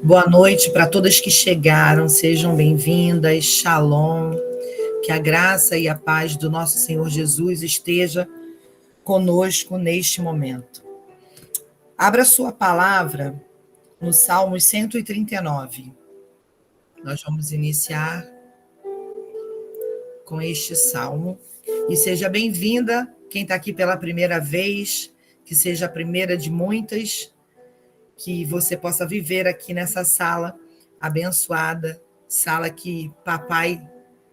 Boa noite para todas que chegaram, sejam bem-vindas, Shalom, que a graça e a paz do nosso Senhor Jesus esteja conosco neste momento. Abra sua palavra no Salmos 139. Nós vamos iniciar com este salmo. E seja bem-vinda, quem está aqui pela primeira vez, que seja a primeira de muitas, que você possa viver aqui nessa sala abençoada, sala que papai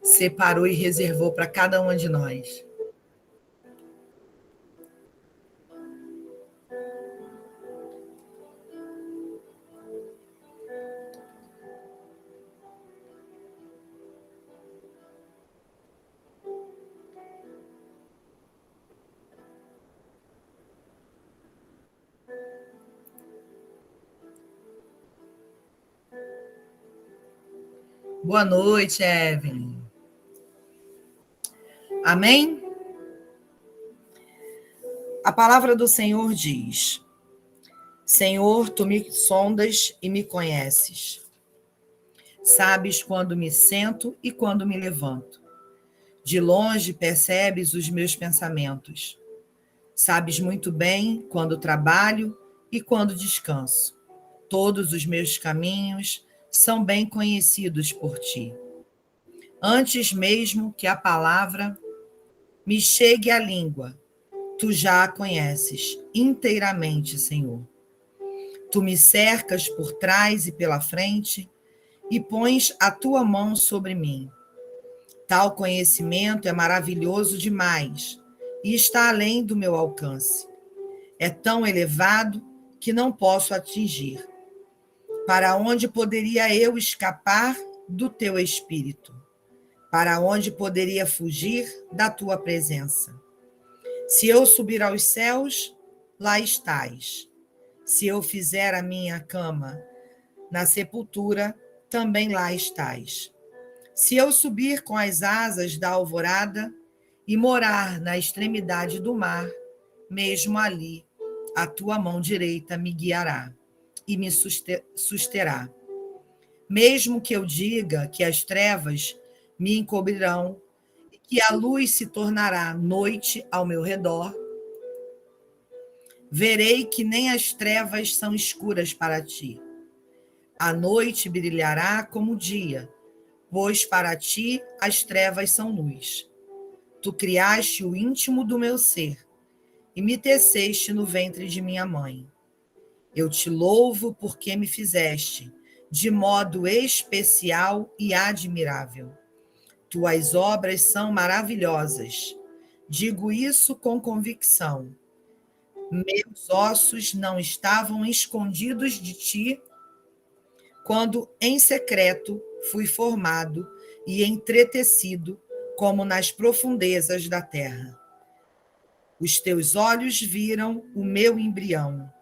separou e reservou para cada uma de nós. Boa noite, Evelyn. Amém? A palavra do Senhor diz: Senhor, tu me sondas e me conheces. Sabes quando me sento e quando me levanto. De longe percebes os meus pensamentos. Sabes muito bem quando trabalho e quando descanso. Todos os meus caminhos são bem conhecidos por ti. Antes mesmo que a palavra me chegue à língua, tu já a conheces inteiramente, Senhor. Tu me cercas por trás e pela frente e pões a tua mão sobre mim. Tal conhecimento é maravilhoso demais e está além do meu alcance. É tão elevado que não posso atingir. Para onde poderia eu escapar do teu espírito? Para onde poderia fugir da tua presença? Se eu subir aos céus, lá estás. Se eu fizer a minha cama na sepultura, também lá estás. Se eu subir com as asas da alvorada e morar na extremidade do mar, mesmo ali a tua mão direita me guiará e me susterá. Mesmo que eu diga que as trevas me encobrirão e que a luz se tornará noite ao meu redor, verei que nem as trevas são escuras para ti. A noite brilhará como o dia, pois para ti as trevas são luz. Tu criaste o íntimo do meu ser e me teceste no ventre de minha mãe. Eu te louvo porque me fizeste de modo especial e admirável. Tuas obras são maravilhosas. Digo isso com convicção. Meus ossos não estavam escondidos de ti quando em secreto fui formado e entretecido como nas profundezas da terra. Os teus olhos viram o meu embrião,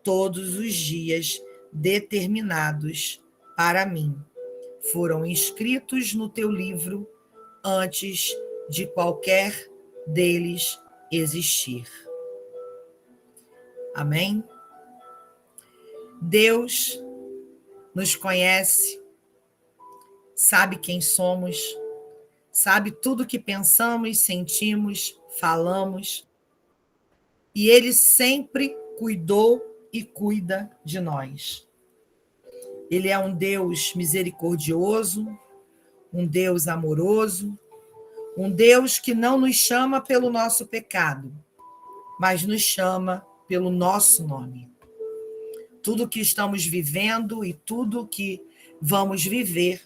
todos os dias determinados para mim. Foram escritos no teu livro antes de qualquer deles existir. Amém? Deus nos conhece, sabe quem somos, sabe tudo que pensamos, sentimos, falamos, e Ele sempre cuidou e cuida de nós. Ele é um Deus misericordioso, um Deus amoroso, um Deus que não nos chama pelo nosso pecado, mas nos chama pelo nosso nome. Tudo que estamos vivendo e tudo que vamos viver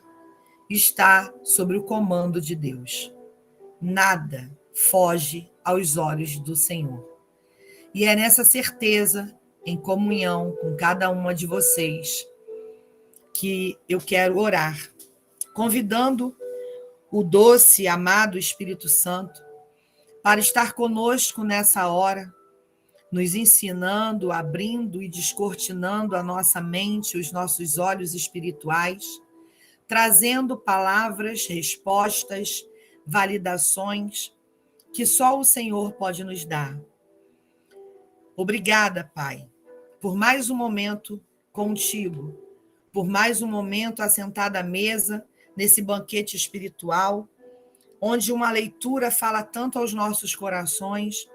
está sob o comando de Deus. Nada foge aos olhos do Senhor. E é nessa certeza, em comunhão com cada uma de vocês, que eu quero orar, convidando o doce e amado Espírito Santo para estar conosco nessa hora, nos ensinando, abrindo e descortinando a nossa mente, os nossos olhos espirituais, trazendo palavras, respostas, validações que só o Senhor pode nos dar. Obrigada, Pai, por mais um momento contigo, por mais um momento assentada à mesa, nesse banquete espiritual, onde uma leitura fala tanto aos nossos corações,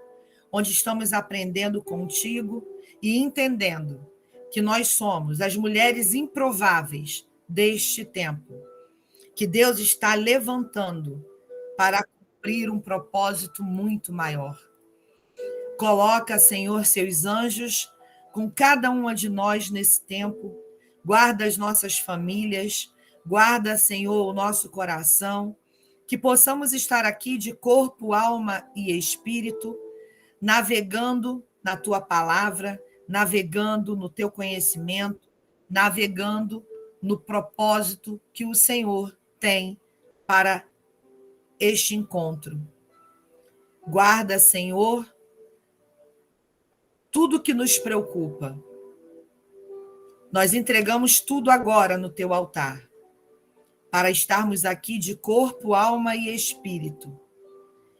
onde estamos aprendendo contigo e entendendo que nós somos as mulheres improváveis deste tempo, que Deus está levantando para cumprir um propósito muito maior. Coloca, Senhor, seus anjos com cada uma de nós nesse tempo, guarda as nossas famílias, guarda, Senhor, o nosso coração, que possamos estar aqui de corpo, alma e espírito, navegando na tua palavra, navegando no teu conhecimento, navegando no propósito que o Senhor tem para este encontro. Guarda, Senhor, tudo que nos preocupa. Nós entregamos tudo agora no teu altar, para estarmos aqui de corpo, alma e espírito,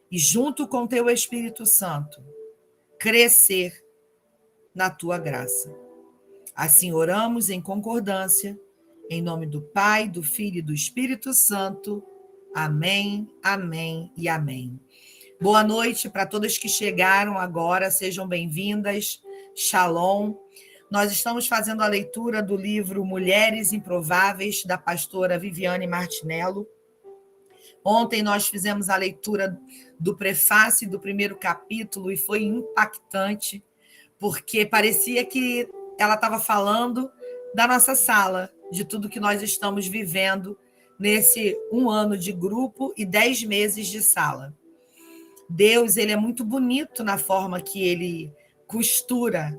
e junto com teu Espírito Santo, crescer na tua graça. Assim oramos em concordância, em nome do Pai, do Filho e do Espírito Santo. Amém, amém e amém. Boa noite para todas que chegaram agora, sejam bem-vindas. Shalom. Nós estamos fazendo a leitura do livro Mulheres Improváveis, da pastora Viviane Martinello. Ontem nós fizemos a leitura do prefácio do primeiro capítulo e foi impactante, porque parecia que ela estava falando da nossa sala, de tudo que nós estamos vivendo nesse 1 ano de grupo e 10 meses de sala. Deus, ele é muito bonito na forma que ele costura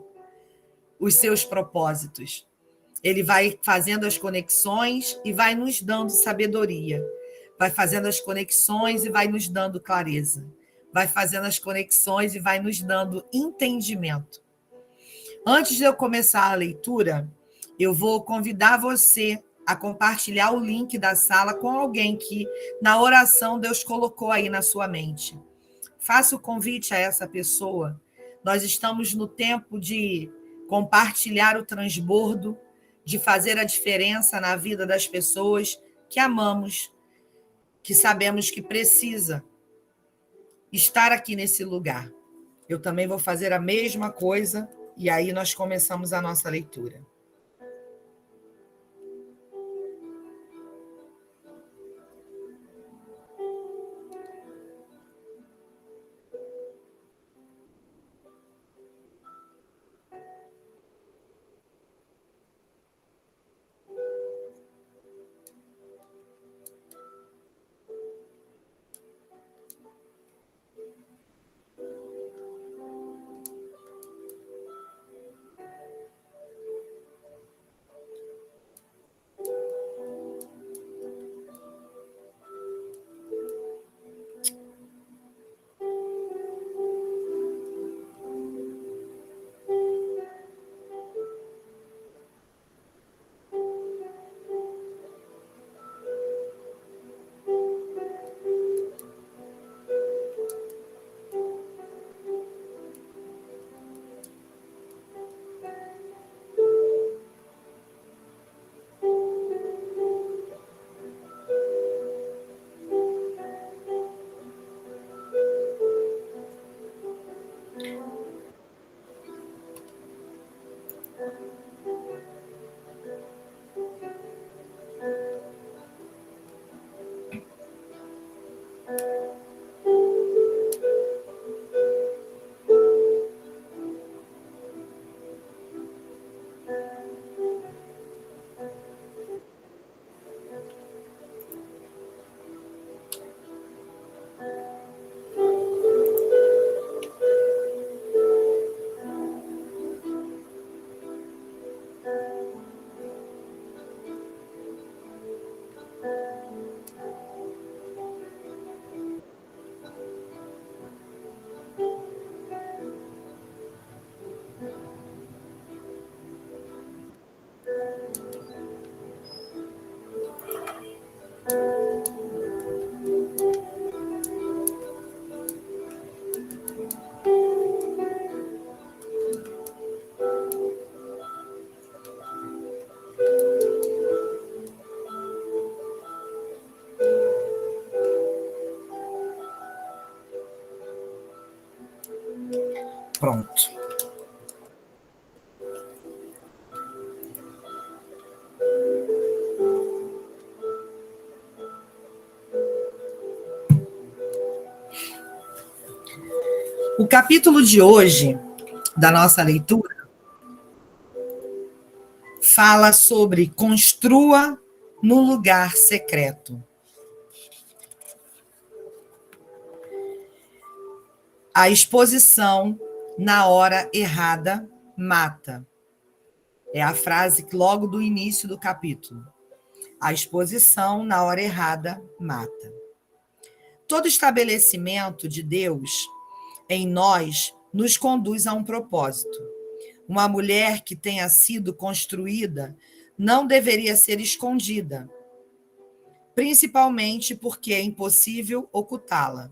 os seus propósitos. Ele vai fazendo as conexões e vai nos dando sabedoria. Vai fazendo as conexões e vai nos dando clareza. Vai fazendo as conexões e vai nos dando entendimento. Antes de eu começar a leitura, eu vou convidar você a compartilhar o link da sala com alguém que, na oração, Deus colocou aí na sua mente. Faça o convite a essa pessoa. Nós estamos no tempo de compartilhar o transbordo, de fazer a diferença na vida das pessoas que amamos, que sabemos que precisa estar aqui nesse lugar. Eu também vou fazer a mesma coisa e aí nós começamos a nossa leitura. Pronto. O capítulo de hoje, da nossa leitura, fala sobre construa no lugar secreto. A exposição na hora errada mata. É a frase logo do início do capítulo. A exposição na hora errada mata. Todo estabelecimento de Deus em nós nos conduz a um propósito. Uma mulher que tenha sido construída não deveria ser escondida, principalmente porque é impossível ocultá-la.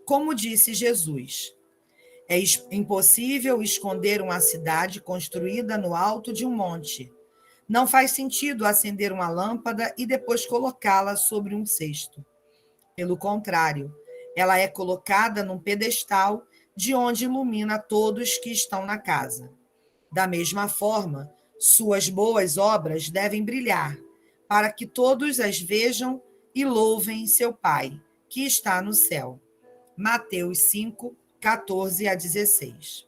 Como disse Jesus, é impossível esconder uma cidade construída no alto de um monte. Não faz sentido acender uma lâmpada e depois colocá-la sobre um cesto. Pelo contrário, ela é colocada num pedestal de onde ilumina todos que estão na casa. Da mesma forma, suas boas obras devem brilhar, para que todos as vejam e louvem seu Pai, que está no céu. Mateus 5, 14 a 16.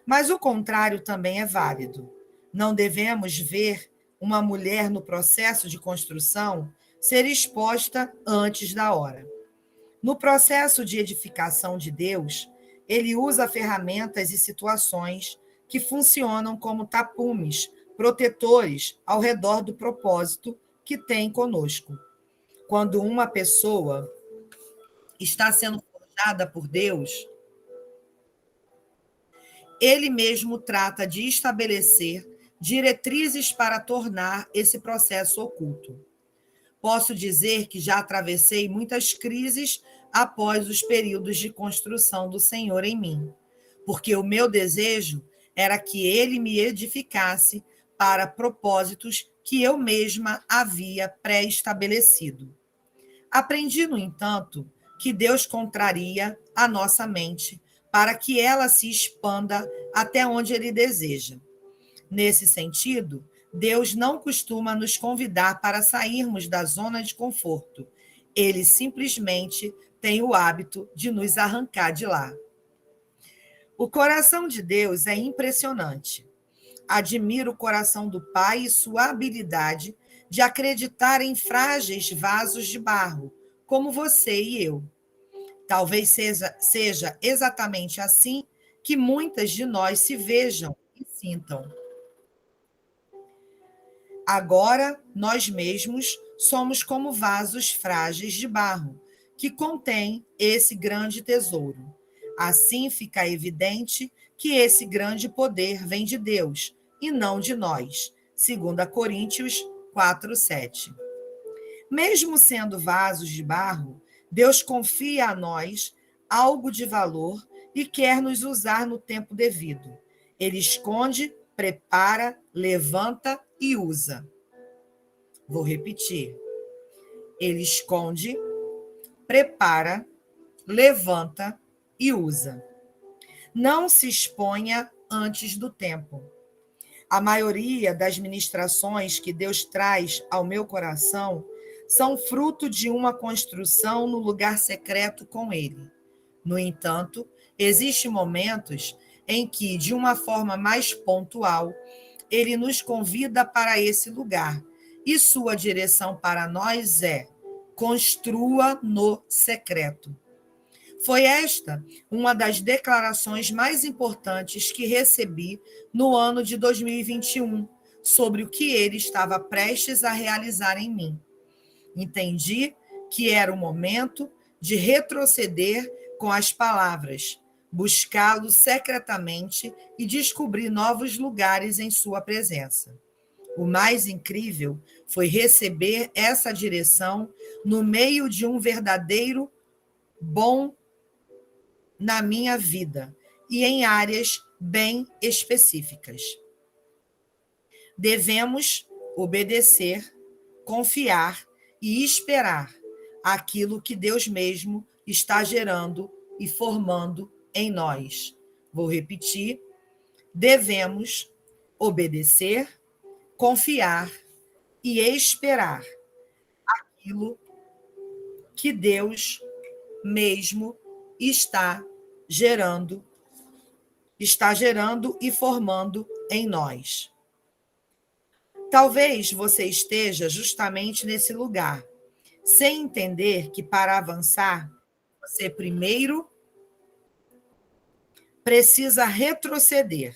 Mas o contrário também é válido. Não devemos ver uma mulher no processo de construção ser exposta antes da hora. No processo de edificação de Deus, ele usa ferramentas e situações que funcionam como tapumes, protetores ao redor do propósito que tem conosco. Quando uma pessoa está sendo forjada por Deus, ele mesmo trata de estabelecer diretrizes para tornar esse processo oculto. Posso dizer que já atravessei muitas crises após os períodos de construção do Senhor em mim, porque o meu desejo era que ele me edificasse para propósitos que eu mesma havia pré-estabelecido. Aprendi, no entanto, que Deus contraria a nossa mente para que ela se expanda até onde ele deseja. Nesse sentido, Deus não costuma nos convidar para sairmos da zona de conforto. Ele simplesmente tem o hábito de nos arrancar de lá. O coração de Deus é impressionante. Admiro o coração do Pai e sua habilidade de acreditar em frágeis vasos de barro, como você e eu. Talvez seja exatamente assim que muitas de nós se vejam e sintam. Agora, nós mesmos somos como vasos frágeis de barro, que contêm esse grande tesouro. Assim fica evidente que esse grande poder vem de Deus e não de nós. 2 Coríntios 4:7. Mesmo sendo vasos de barro, Deus confia a nós algo de valor e quer nos usar no tempo devido. Ele esconde, prepara, levanta e usa. Vou repetir. Ele esconde, prepara, levanta e usa. Não se exponha antes do tempo. A maioria das ministrações que Deus traz ao meu coração são fruto de uma construção no lugar secreto com Ele. No entanto, existem momentos em que, de uma forma mais pontual, Ele nos convida para esse lugar, e sua direção para nós é: construa no secreto. Foi esta uma das declarações mais importantes que recebi no ano de 2021 sobre o que ele estava prestes a realizar em mim. Entendi que era o momento de retroceder com as palavras, buscá-lo secretamente e descobrir novos lugares em sua presença. O mais incrível foi receber essa direção no meio de um verdadeiro bom na minha vida e em áreas bem específicas. Devemos obedecer, confiar e esperar aquilo que Deus mesmo está gerando e formando em nós. Vou repetir: devemos obedecer, confiar e esperar aquilo que Deus mesmo gerando, está gerando e formando em nós. Talvez você esteja justamente nesse lugar, sem entender que para avançar, você primeiro precisa retroceder.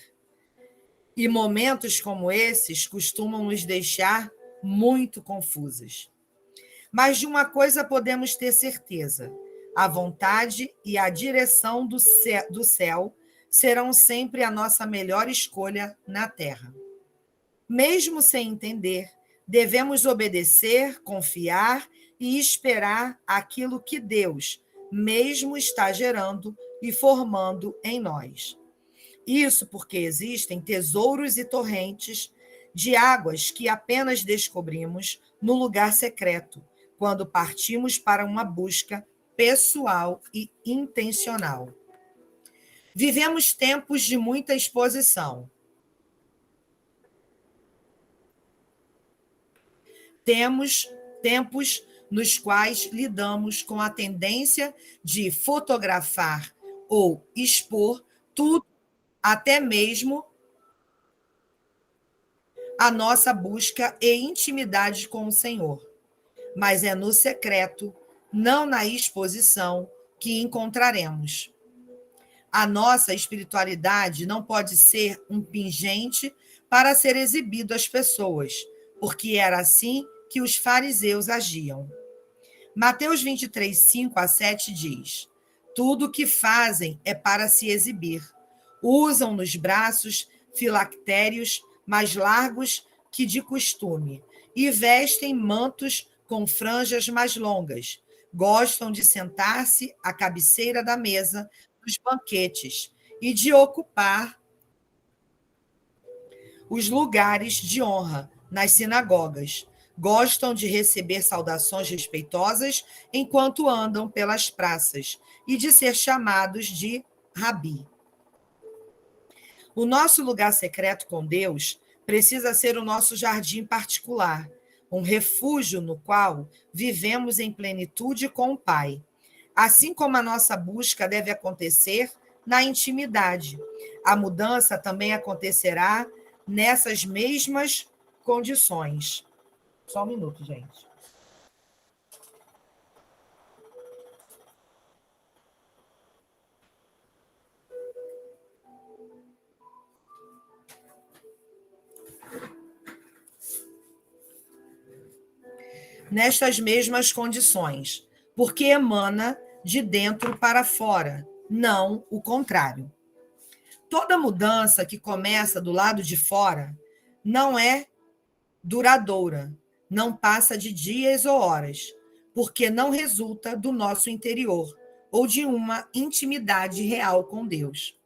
E momentos como esses costumam nos deixar muito confusas. Mas de uma coisa podemos ter certeza: a vontade e a direção do céu serão sempre a nossa melhor escolha na terra. Mesmo sem entender, devemos obedecer, confiar e esperar aquilo que Deus mesmo está gerando e formando em nós. Isso porque existem tesouros e torrentes de águas que apenas descobrimos no lugar secreto, quando partimos para uma busca pessoal e intencional. Vivemos tempos de muita exposição. Temos tempos nos quais lidamos com a tendência de fotografar ou expor tudo, até mesmo a nossa busca e intimidade com o Senhor. Mas é no secreto, não na exposição, que encontraremos. A nossa espiritualidade não pode ser um pingente para ser exibido às pessoas, porque era assim que os fariseus agiam. Mateus 23, 5-7 diz: tudo o que fazem é para se exibir. Usam nos braços filactérios mais largos que de costume e vestem mantos com franjas mais longas. Gostam de sentar-se à cabeceira da mesa dos banquetes e de ocupar os lugares de honra nas sinagogas. Gostam de receber saudações respeitosas enquanto andam pelas praças e de ser chamados de rabi. O nosso lugar secreto com Deus precisa ser o nosso jardim particular, um refúgio no qual vivemos em plenitude com o Pai. Assim como a nossa busca deve acontecer na intimidade, a mudança também acontecerá nessas mesmas condições. Só um minuto, gente. Nestas mesmas condições, porque emana de dentro para fora, não o contrário. Toda mudança que começa do lado de fora não é duradoura, não passa de dias ou horas, porque não resulta do nosso interior ou de uma intimidade real com Deus.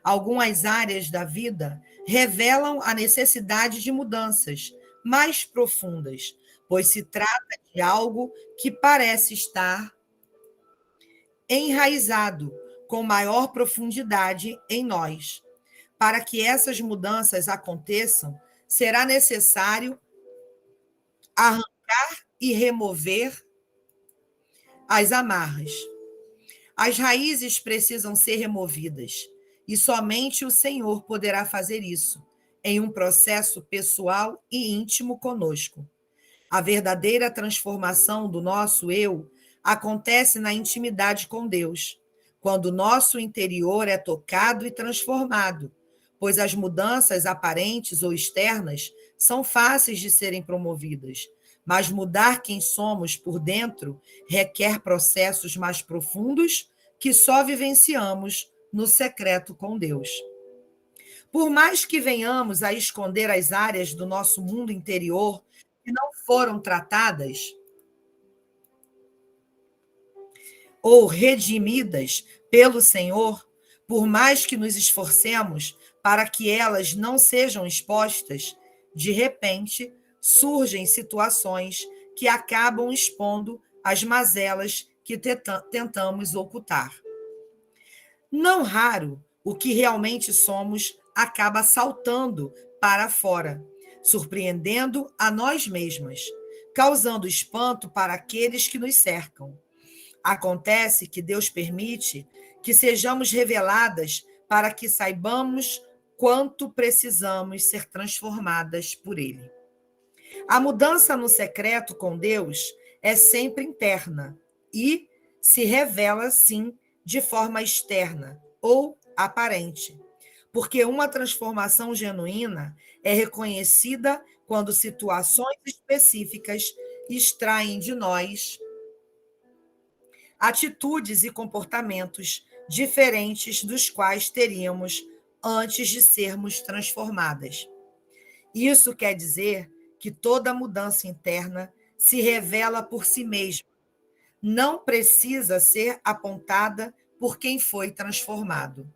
Algumas áreas da vida revelam a necessidade de mudanças mais profundas, pois se trata de algo que parece estar enraizado com maior profundidade em nós. Para que essas mudanças aconteçam, será necessário arrancar e remover as amarras. As raízes precisam ser removidas, e somente o Senhor poderá fazer isso, em um processo pessoal e íntimo conosco. A verdadeira transformação do nosso eu acontece na intimidade com Deus, quando o nosso interior é tocado e transformado, pois as mudanças aparentes ou externas são fáceis de serem promovidas, mas mudar quem somos por dentro requer processos mais profundos que só vivenciamos no secreto com Deus. Por mais que venhamos a esconder as áreas do nosso mundo interior que não foram tratadas ou redimidas pelo Senhor, por mais que nos esforcemos para que elas não sejam expostas, de repente surgem situações que acabam expondo as mazelas que tentamos ocultar. Não raro, o que realmente somos acaba saltando para fora, surpreendendo a nós mesmas, causando espanto para aqueles que nos cercam. Acontece que Deus permite que sejamos reveladas para que saibamos quanto precisamos ser transformadas por Ele. A mudança no secreto com Deus é sempre interna e se revela, sim, de forma externa ou aparente, porque uma transformação genuína é reconhecida quando situações específicas extraem de nós atitudes e comportamentos diferentes dos quais teríamos antes de sermos transformadas. Isso quer dizer que toda mudança interna se revela por si mesma, não precisa ser apontada por quem foi transformado.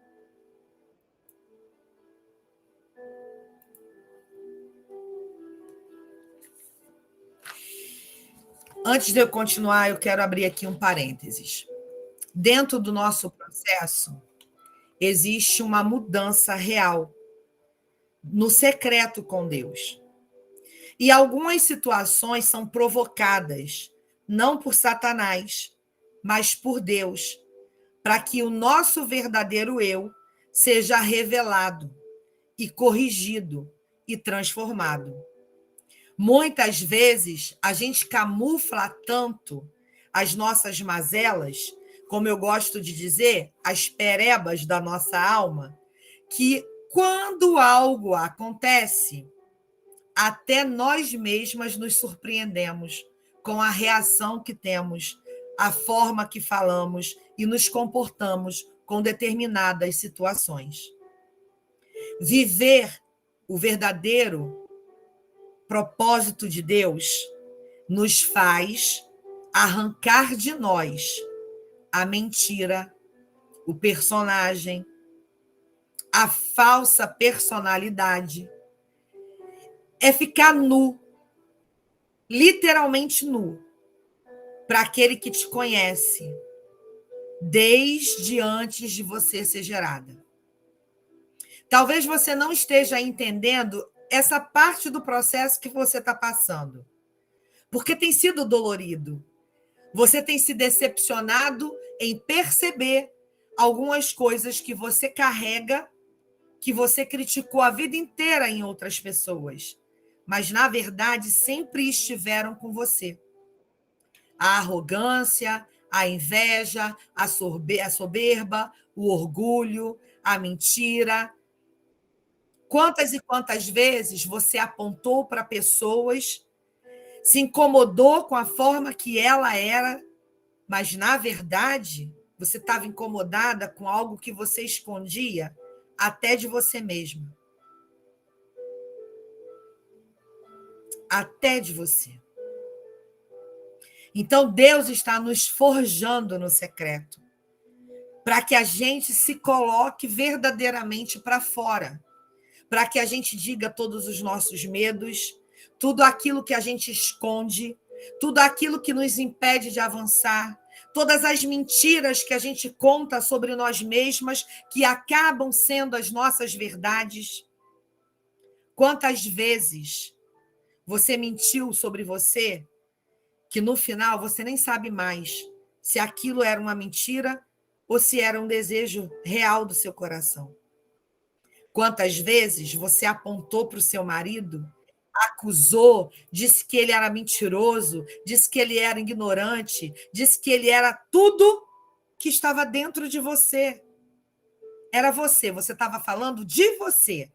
Antes de eu continuar, eu quero abrir aqui um parênteses. Dentro do nosso processo, existe uma mudança real no secreto com Deus. E algumas situações são provocadas não por Satanás, mas por Deus, para que o nosso verdadeiro eu seja revelado e corrigido e transformado. Muitas vezes a gente camufla tanto as nossas mazelas, como eu gosto de dizer, as perebas da nossa alma, que quando algo acontece, até nós mesmas nos surpreendemos com a reação que temos, a forma que falamos e nos comportamos com determinadas situações. Viver o verdadeiro propósito de Deus nos faz arrancar de nós a mentira, o personagem, a falsa personalidade. É ficar nu, literalmente nu, para aquele que te conhece, desde antes de você ser gerada. Talvez você não esteja entendendo essa parte do processo que você está passando, porque tem sido dolorido. Você tem se decepcionado em perceber algumas coisas que você carrega, que você criticou a vida inteira em outras pessoas, mas, na verdade, sempre estiveram com você. A arrogância, a inveja, a soberba, o orgulho, a mentira. Quantas e quantas vezes você apontou para pessoas, se incomodou com a forma que ela era, mas, na verdade, você estava incomodada com algo que você escondia até de você mesma. Até de você. Então, Deus está nos forjando no secreto, para que a gente se coloque verdadeiramente para fora, para que a gente diga todos os nossos medos, tudo aquilo que a gente esconde, tudo aquilo que nos impede de avançar, todas as mentiras que a gente conta sobre nós mesmas, que acabam sendo as nossas verdades. Quantas vezes você mentiu sobre você, que no final você nem sabe mais se aquilo era uma mentira ou se era um desejo real do seu coração. Quantas vezes você apontou para o seu marido, acusou, disse que ele era mentiroso, disse que ele era ignorante, disse que ele era tudo que estava dentro de você. Era você estava falando de você.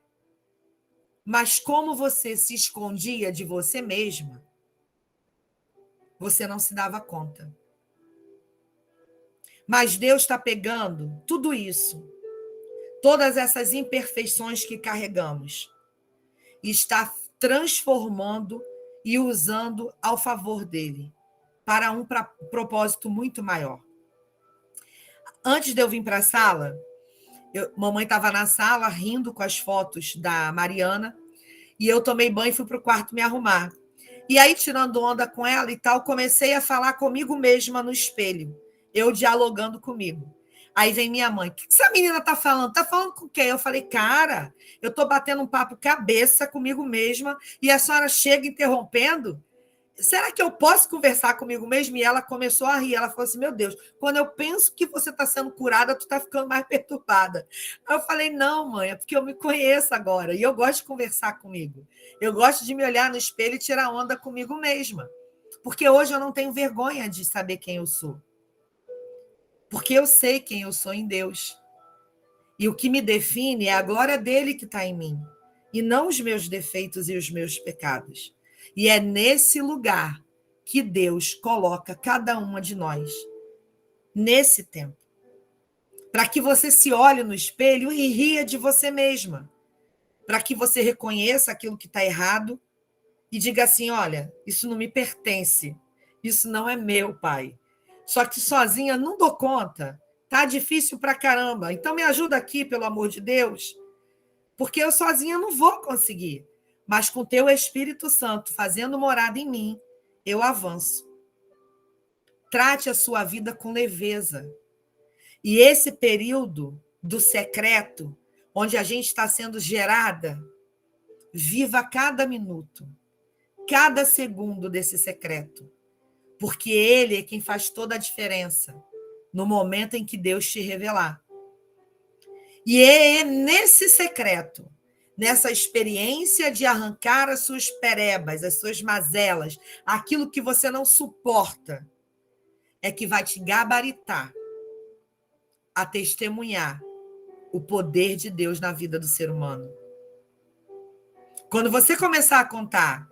Mas como você se escondia de você mesma, você não se dava conta. Mas Deus está pegando tudo isso, todas essas imperfeições que carregamos, e está transformando e usando ao favor dele, para um propósito muito maior. Antes de eu vir para a sala, mamãe estava na sala rindo com as fotos da Mariana, e eu tomei banho e fui para o quarto me arrumar. E aí, tirando onda com ela e tal, comecei a falar comigo mesma no espelho, eu dialogando comigo. Aí vem minha mãe, o que essa menina tá falando? Tá falando com quem? Eu falei, cara, eu tô batendo um papo cabeça comigo mesma e a senhora chega interrompendo? Será que eu posso conversar comigo mesma? E ela começou a rir. Ela falou assim, meu Deus, quando eu penso que você está sendo curada, tu está ficando mais perturbada. Aí eu falei, não, mãe, é porque eu me conheço agora e eu gosto de conversar comigo. Eu gosto de me olhar no espelho e tirar onda comigo mesma. Porque hoje eu não tenho vergonha de saber quem eu sou. Porque eu sei quem eu sou em Deus. E o que me define é a glória dele que está em mim, e não os meus defeitos e os meus pecados. E é nesse lugar que Deus coloca cada uma de nós, nesse tempo, para que você se olhe no espelho e ria de você mesma, para que você reconheça aquilo que está errado e diga assim, olha, isso não me pertence, isso não é meu, pai. Só que sozinha não dou conta, tá difícil para caramba, então me ajuda aqui, pelo amor de Deus, porque eu sozinha não vou conseguir, mas com teu Espírito Santo fazendo morada em mim, eu avanço. Trate a sua vida com leveza. E esse período do secreto, onde a gente está sendo gerada, viva cada minuto, cada segundo desse secreto, porque ele é quem faz toda a diferença no momento em que Deus te revelar. E é nesse secreto, nessa experiência de arrancar as suas perebas, as suas mazelas, aquilo que você não suporta, é que vai te gabaritar a testemunhar o poder de Deus na vida do ser humano. Quando você começar a contar,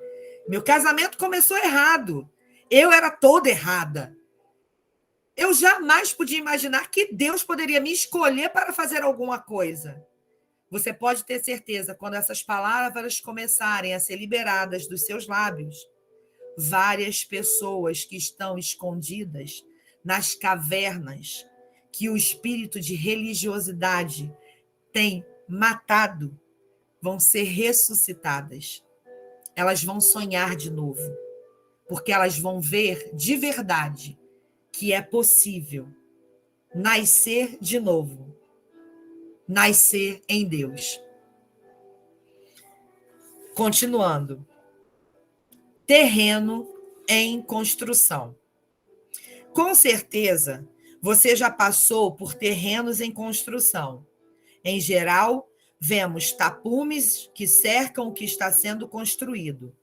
meu casamento começou errado, eu era toda errada. Eu jamais podia imaginar que Deus poderia me escolher para fazer alguma coisa. Você pode ter certeza, quando essas palavras começarem a ser liberadas dos seus lábios, várias pessoas que estão escondidas nas cavernas que o espírito de religiosidade tem matado, vão ser ressuscitadas. Elas vão sonhar de novo, porque elas vão ver de verdade que é possível nascer de novo, nascer em Deus. Continuando. Terreno em construção. Com certeza, você já passou por terrenos em construção. Em geral, vemos tapumes que cercam o que está sendo construído.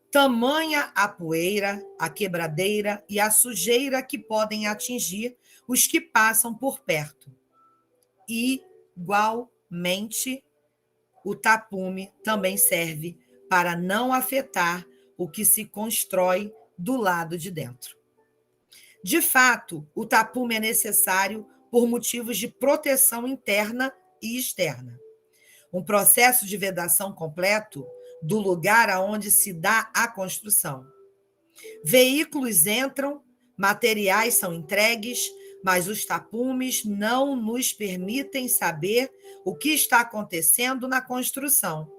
Tamanha a poeira, a quebradeira e a sujeira que podem atingir os que passam por perto. Igualmente, o tapume também serve para não afetar o que se constrói do lado de dentro. De fato, o tapume é necessário por motivos de proteção interna e externa. Um processo de vedação completo do lugar aonde se dá a construção. Veículos entram, materiais são entregues, mas os tapumes não nos permitem saber o que está acontecendo na construção.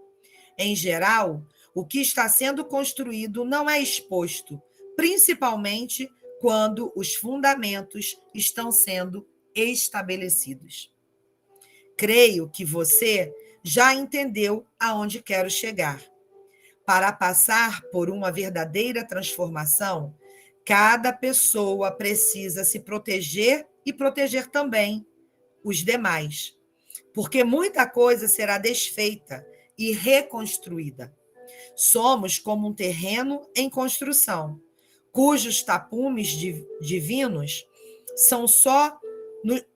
Em geral, o que está sendo construído não é exposto, principalmente quando os fundamentos estão sendo estabelecidos. Creio que você já entendeu aonde quero chegar. Para passar por uma verdadeira transformação, cada pessoa precisa se proteger e proteger também os demais, porque muita coisa será desfeita e reconstruída. Somos como um terreno em construção, cujos tapumes divinos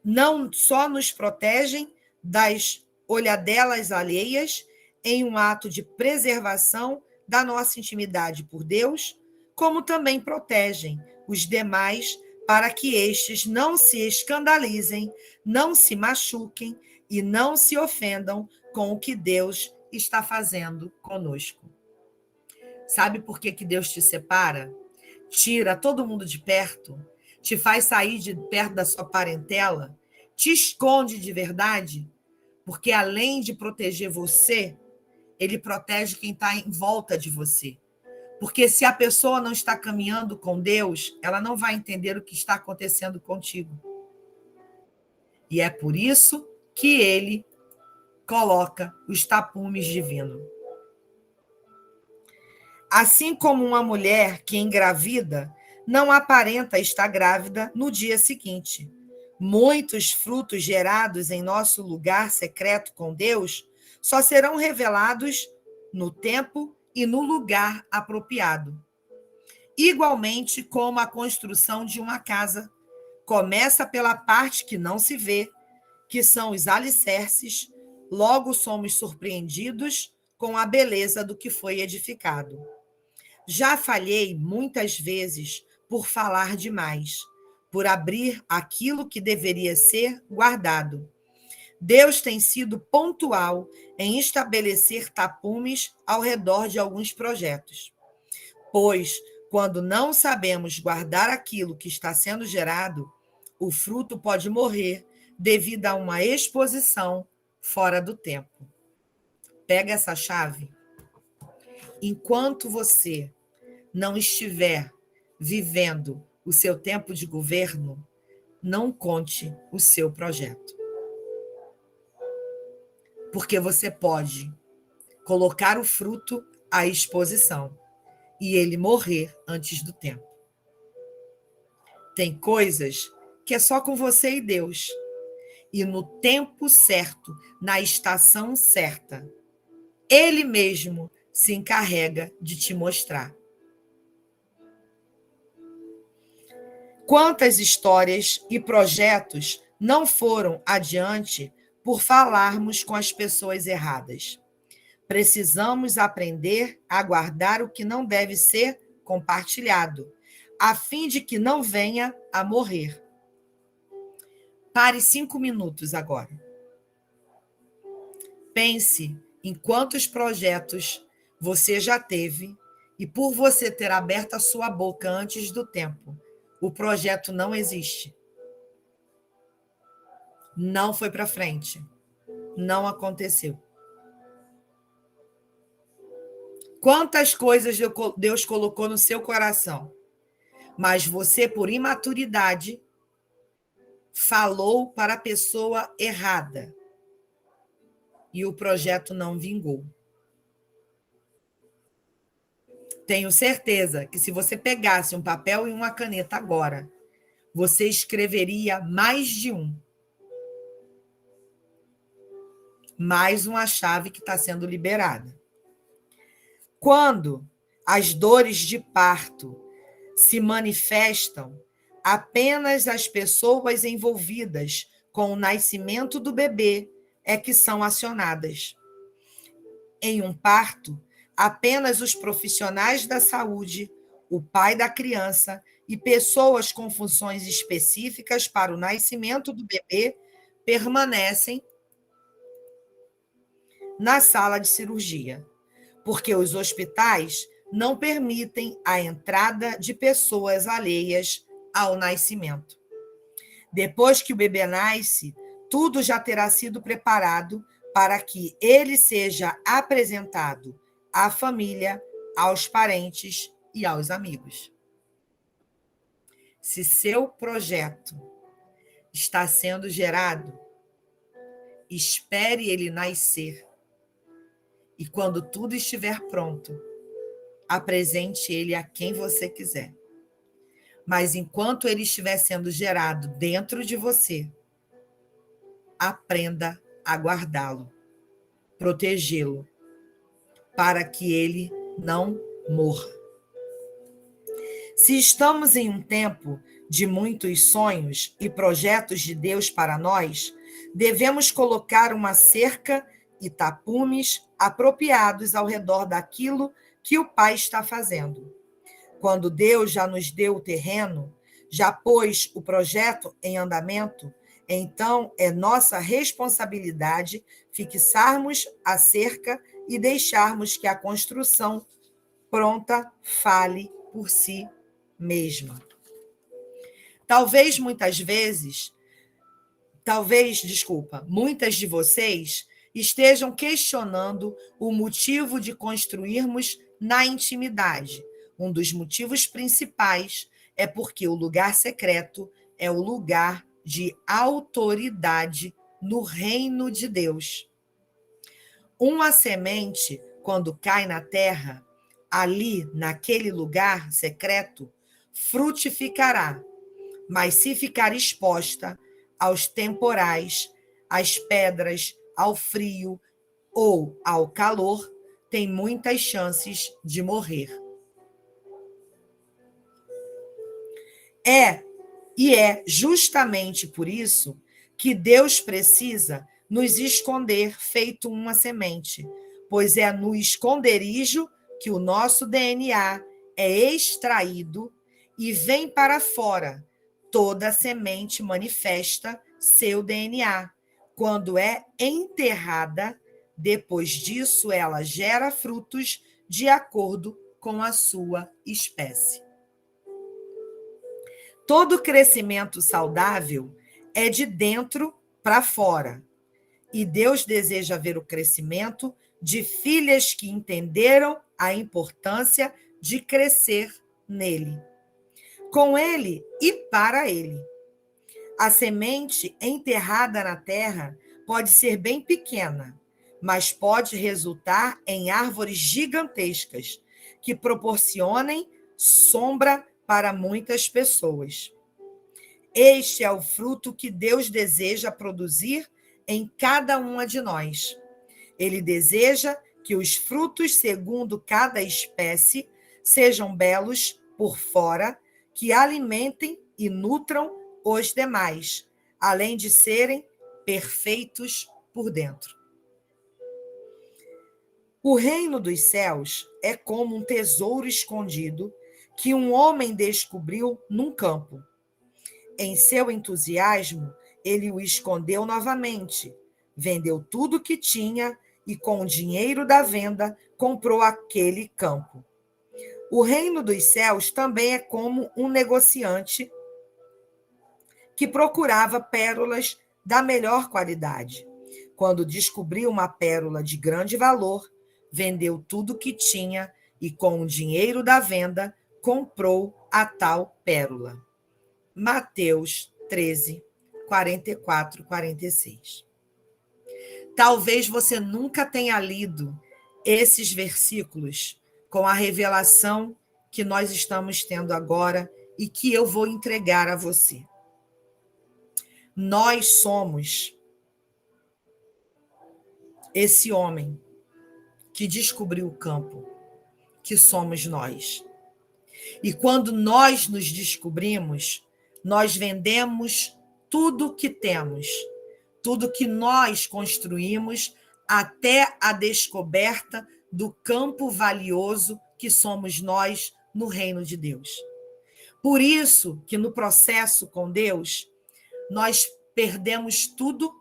não só nos protegem das olhadelas alheias em um ato de preservação da nossa intimidade por Deus, como também protegem os demais para que estes não se escandalizem, não se machuquem e não se ofendam com o que Deus está fazendo conosco. Sabe por que Deus te separa? Tira todo mundo de perto, te faz sair de perto da sua parentela, te esconde de verdade, porque além de proteger você, ele protege quem está em volta de você. Porque se a pessoa não está caminhando com Deus, ela não vai entender o que está acontecendo contigo. E é por isso que ele coloca os tapumes divinos. Assim como uma mulher que engravida não aparenta estar grávida no dia seguinte. Muitos frutos gerados em nosso lugar secreto com Deus só serão revelados no tempo e no lugar apropriado. Igualmente como a construção de uma casa começa pela parte que não se vê, que são os alicerces, logo somos surpreendidos com a beleza do que foi edificado. Já falhei muitas vezes por falar demais, por abrir aquilo que deveria ser guardado. Deus tem sido pontual em estabelecer tapumes ao redor de alguns projetos. Pois, quando não sabemos guardar aquilo que está sendo gerado, o fruto pode morrer devido a uma exposição fora do tempo. Pega essa chave. Enquanto você não estiver vivendo o seu tempo de governo, não conte o seu projeto. Porque você pode colocar o fruto à exposição e ele morrer antes do tempo. Tem coisas que é só com você e Deus. E no tempo certo, na estação certa, ele mesmo se encarrega de te mostrar. Quantas histórias e projetos não foram adiante por falarmos com as pessoas erradas? Precisamos aprender a guardar o que não deve ser compartilhado, a fim de que não venha a morrer. Pare 5 minutos agora. Pense em quantos projetos você já teve e por você ter aberto a sua boca antes do tempo, o projeto não existe. Não foi para frente. Não aconteceu. Quantas coisas Deus colocou no seu coração, mas você, por imaturidade, falou para a pessoa errada e o projeto não vingou. Tenho certeza que se você pegasse um papel e uma caneta agora, você escreveria mais de um. Mais uma chave que está sendo liberada. Quando as dores de parto se manifestam, apenas as pessoas envolvidas com o nascimento do bebê é que são acionadas. Em um parto, apenas os profissionais da saúde, o pai da criança e pessoas com funções específicas para o nascimento do bebê permanecem na sala de cirurgia, porque os hospitais não permitem a entrada de pessoas alheias ao nascimento. Depois que o bebê nasce, tudo já terá sido preparado para que ele seja apresentado à família, aos parentes e aos amigos. Se seu projeto está sendo gerado, espere ele nascer. E quando tudo estiver pronto, apresente ele a quem você quiser. Mas enquanto ele estiver sendo gerado dentro de você, aprenda a guardá-lo, protegê-lo, para que ele não morra. Se estamos em um tempo de muitos sonhos e projetos de Deus para nós, devemos colocar uma cerca e tapumes apropriados ao redor daquilo que o Pai está fazendo. Quando Deus já nos deu o terreno, já pôs o projeto em andamento, então é nossa responsabilidade fixarmos a cerca e deixarmos que a construção pronta fale por si mesma. Muitas de vocês estejam questionando o motivo de construirmos na intimidade. Um dos motivos principais é porque o lugar secreto é o lugar de autoridade no reino de Deus. Uma semente, quando cai na terra, ali, naquele lugar secreto, frutificará, mas se ficar exposta aos temporais, às pedras, ao frio ou ao calor, tem muitas chances de morrer. É justamente por isso que Deus precisa nos esconder feito uma semente, pois é no esconderijo que o nosso DNA é extraído e vem para fora. Toda semente manifesta seu DNA. Quando é enterrada, depois disso ela gera frutos de acordo com a sua espécie. Todo crescimento saudável é de dentro para fora. E Deus deseja ver o crescimento de filhas que entenderam a importância de crescer nele, com ele e para ele. A semente enterrada na terra pode ser bem pequena, mas pode resultar em árvores gigantescas que proporcionem sombra para muitas pessoas. Este é o fruto que Deus deseja produzir em cada uma de nós. Ele deseja que os frutos, segundo cada espécie, sejam belos por fora, que alimentem e nutram os demais, além de serem perfeitos por dentro. O reino dos céus é como um tesouro escondido que um homem descobriu num campo. Em seu entusiasmo, ele o escondeu novamente, vendeu tudo que tinha e, com o dinheiro da venda, comprou aquele campo. O reino dos céus também é como um negociante que procurava pérolas da melhor qualidade. Quando descobriu uma pérola de grande valor, vendeu tudo que tinha e, com o dinheiro da venda, comprou a tal pérola. Mateus 13, 44, 46. Talvez você nunca tenha lido esses versículos com a revelação que nós estamos tendo agora e que eu vou entregar a você. Nós somos esse homem que descobriu o campo, que somos nós. E quando nós nos descobrimos, nós vendemos tudo que temos, tudo que nós construímos, até a descoberta do campo valioso que somos nós no reino de Deus. Por isso que no processo com Deus, nós perdemos tudo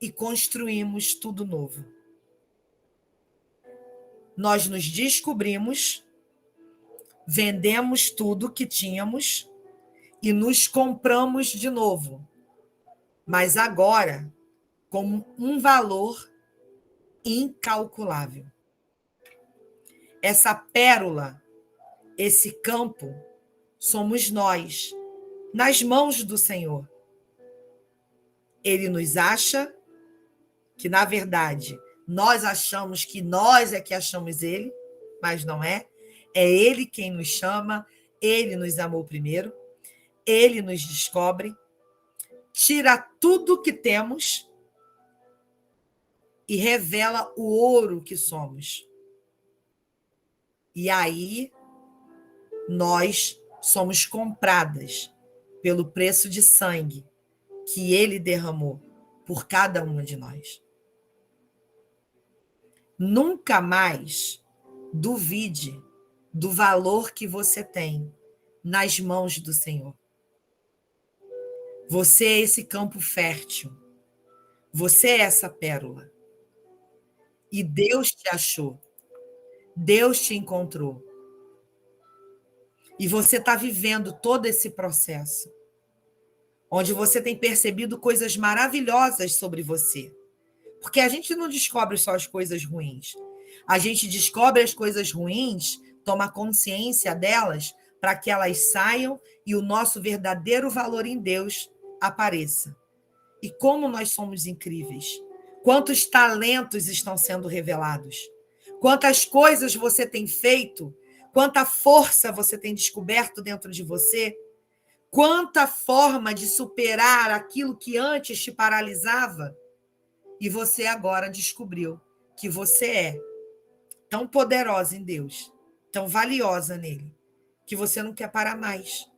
e construímos tudo novo. Nós nos descobrimos, vendemos tudo que tínhamos e nos compramos de novo, mas agora com um valor incalculável. Essa pérola, esse campo, somos nós, nas mãos do Senhor. Ele nos acha, que na verdade nós achamos que nós é que achamos ele, mas não é. É ele quem nos chama, ele nos amou primeiro, ele nos descobre, tira tudo que temos e revela o ouro que somos. E aí nós somos compradas pelo preço de sangue que ele derramou por cada uma de nós. Nunca mais duvide do valor que você tem nas mãos do Senhor. Você é esse campo fértil. Você é essa pérola. E Deus te achou. Deus te encontrou. E você está vivendo todo esse processo, onde você tem percebido coisas maravilhosas sobre você. Porque a gente não descobre só as coisas ruins. A gente descobre as coisas ruins, toma consciência delas, para que elas saiam e o nosso verdadeiro valor em Deus apareça. E como nós somos incríveis! Quantos talentos estão sendo revelados? Quantas coisas você tem feito? Quanta força você tem descoberto dentro de você? Quanta forma de superar aquilo que antes te paralisava? E você agora descobriu que você é tão poderosa em Deus, tão valiosa nele, que você não quer parar mais.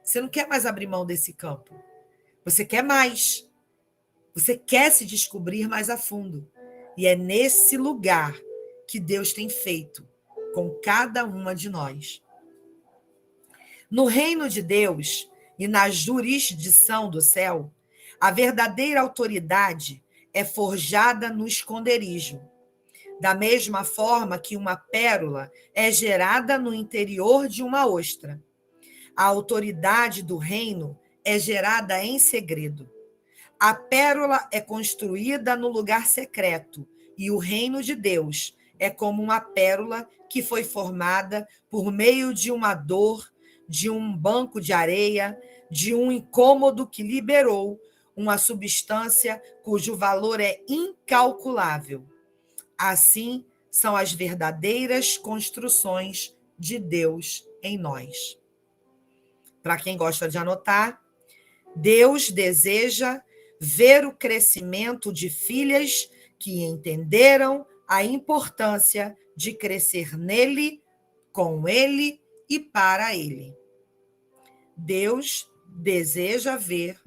Você não quer mais abrir mão desse campo. Você quer mais. Você quer se descobrir mais a fundo. E é nesse lugar que Deus tem feito com cada uma de nós. No reino de Deus e na jurisdição do céu, a verdadeira autoridade é forjada no esconderijo. Da mesma forma que uma pérola é gerada no interior de uma ostra. A autoridade do reino é gerada em segredo. A pérola é construída no lugar secreto, e o reino de Deus é como uma pérola que foi formada por meio de uma dor, de um banco de areia, de um incômodo que liberou uma substância cujo valor é incalculável. Assim são as verdadeiras construções de Deus em nós. Para quem gosta de anotar, Deus deseja ver o crescimento de filhas que entenderam a importância de crescer nele, com ele e para ele. Deus deseja ver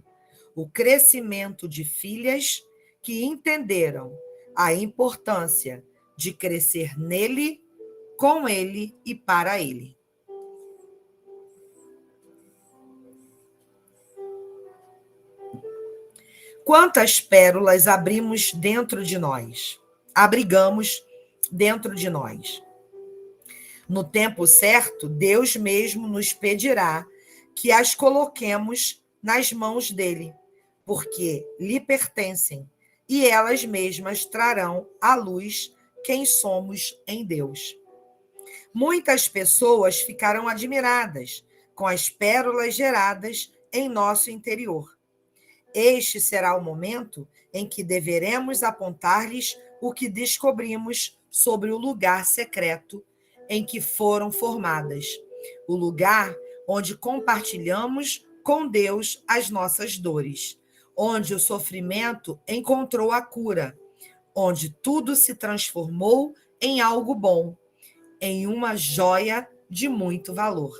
o crescimento de filhas que entenderam a importância de crescer nele, com ele e para ele. Quantas pérolas abrimos dentro de nós? Abrigamos dentro de nós. No tempo certo, Deus mesmo nos pedirá que as coloquemos nas mãos dele, porque lhe pertencem, e elas mesmas trarão à luz quem somos em Deus. Muitas pessoas ficarão admiradas com as pérolas geradas em nosso interior. Este será o momento em que deveremos apontar-lhes o que descobrimos sobre o lugar secreto em que foram formadas, o lugar onde compartilhamos com Deus as nossas dores, onde o sofrimento encontrou a cura, onde tudo se transformou em algo bom, em uma joia de muito valor.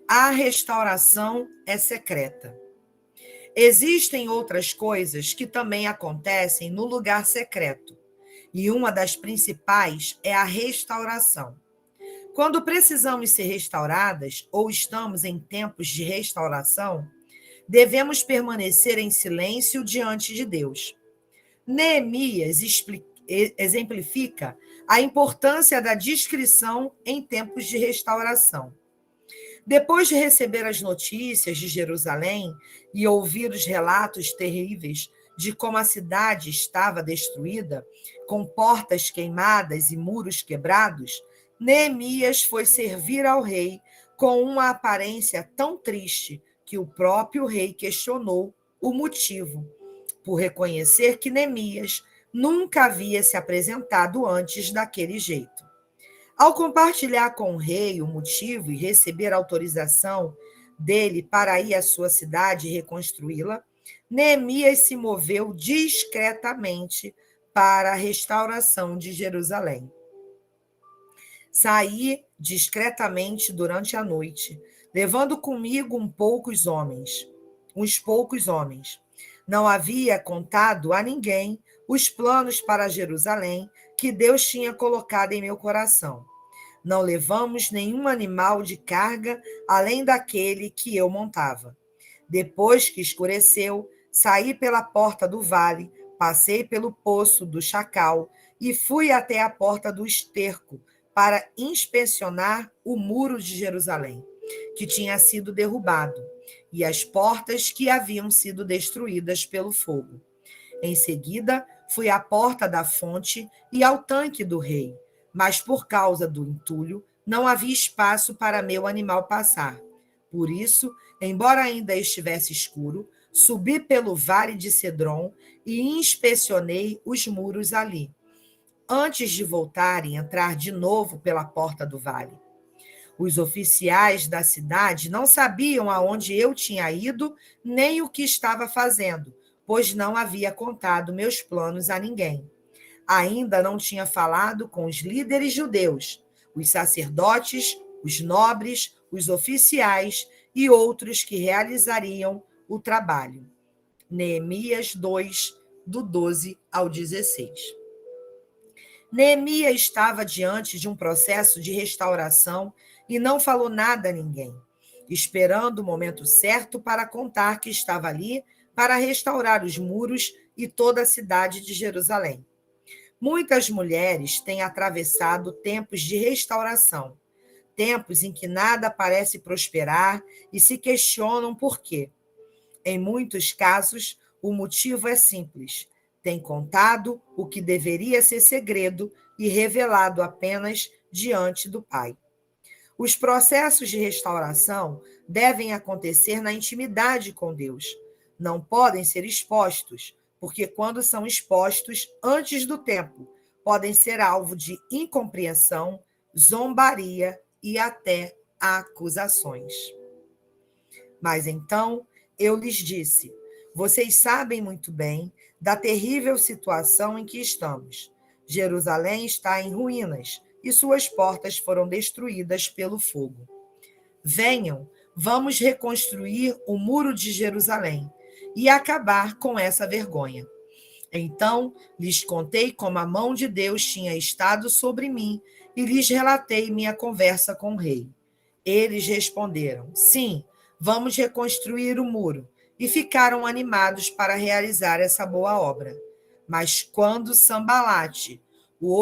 A restauração é secreta. Existem outras coisas que também acontecem no lugar secreto, e uma das principais é a restauração. Quando precisamos ser restauradas ou estamos em tempos de restauração, devemos permanecer em silêncio diante de Deus. Neemias exemplifica a importância da discrição em tempos de restauração. Depois de receber as notícias de Jerusalém e ouvir os relatos terríveis de como a cidade estava destruída, com portas queimadas e muros quebrados, Neemias foi servir ao rei com uma aparência tão triste que o próprio rei questionou o motivo, por reconhecer que Neemias nunca havia se apresentado antes daquele jeito. Ao compartilhar com o rei o motivo e receber autorização dele para ir à sua cidade e reconstruí-la, Neemias se moveu discretamente para a restauração de Jerusalém. Saí discretamente durante a noite, levando comigo uns poucos homens. Não havia contado a ninguém os planos para Jerusalém que Deus tinha colocado em meu coração. Não levamos nenhum animal de carga além daquele que eu montava. Depois que escureceu, saí pela porta do vale, passei pelo poço do Chacal e fui até a porta do esterco para inspecionar o muro de Jerusalém, que tinha sido derrubado, e as portas que haviam sido destruídas pelo fogo. Em seguida, fui à porta da fonte e ao tanque do rei, mas por causa do entulho, não havia espaço para meu animal passar. Por isso, embora ainda estivesse escuro, subi pelo vale de Cedron e inspecionei os muros ali, antes de voltar e entrar de novo pela porta do vale. Os oficiais da cidade não sabiam aonde eu tinha ido nem o que estava fazendo, pois não havia contado meus planos a ninguém. Ainda não tinha falado com os líderes judeus, os sacerdotes, os nobres, os oficiais e outros que realizariam o trabalho. Neemias 2, do 12 ao 16. Neemias estava diante de um processo de restauração e não falou nada a ninguém, esperando o momento certo para contar que estava ali para restaurar os muros e toda a cidade de Jerusalém. Muitas mulheres têm atravessado tempos de restauração, tempos em que nada parece prosperar e se questionam por quê. Em muitos casos, o motivo é simples: tem contado o que deveria ser segredo e revelado apenas diante do Pai. Os processos de restauração devem acontecer na intimidade com Deus. Não podem ser expostos, porque quando são expostos antes do tempo, podem ser alvo de incompreensão, zombaria e até acusações. Mas então eu lhes disse: vocês sabem muito bem da terrível situação em que estamos. Jerusalém está em ruínas e suas portas foram destruídas pelo fogo. Venham, vamos reconstruir o muro de Jerusalém e acabar com essa vergonha. Então lhes contei como a mão de Deus tinha estado sobre mim e lhes relatei minha conversa com o rei. Eles responderam: sim, vamos reconstruir o muro, e ficaram animados para realizar essa boa obra. Mas quando Sambalate, o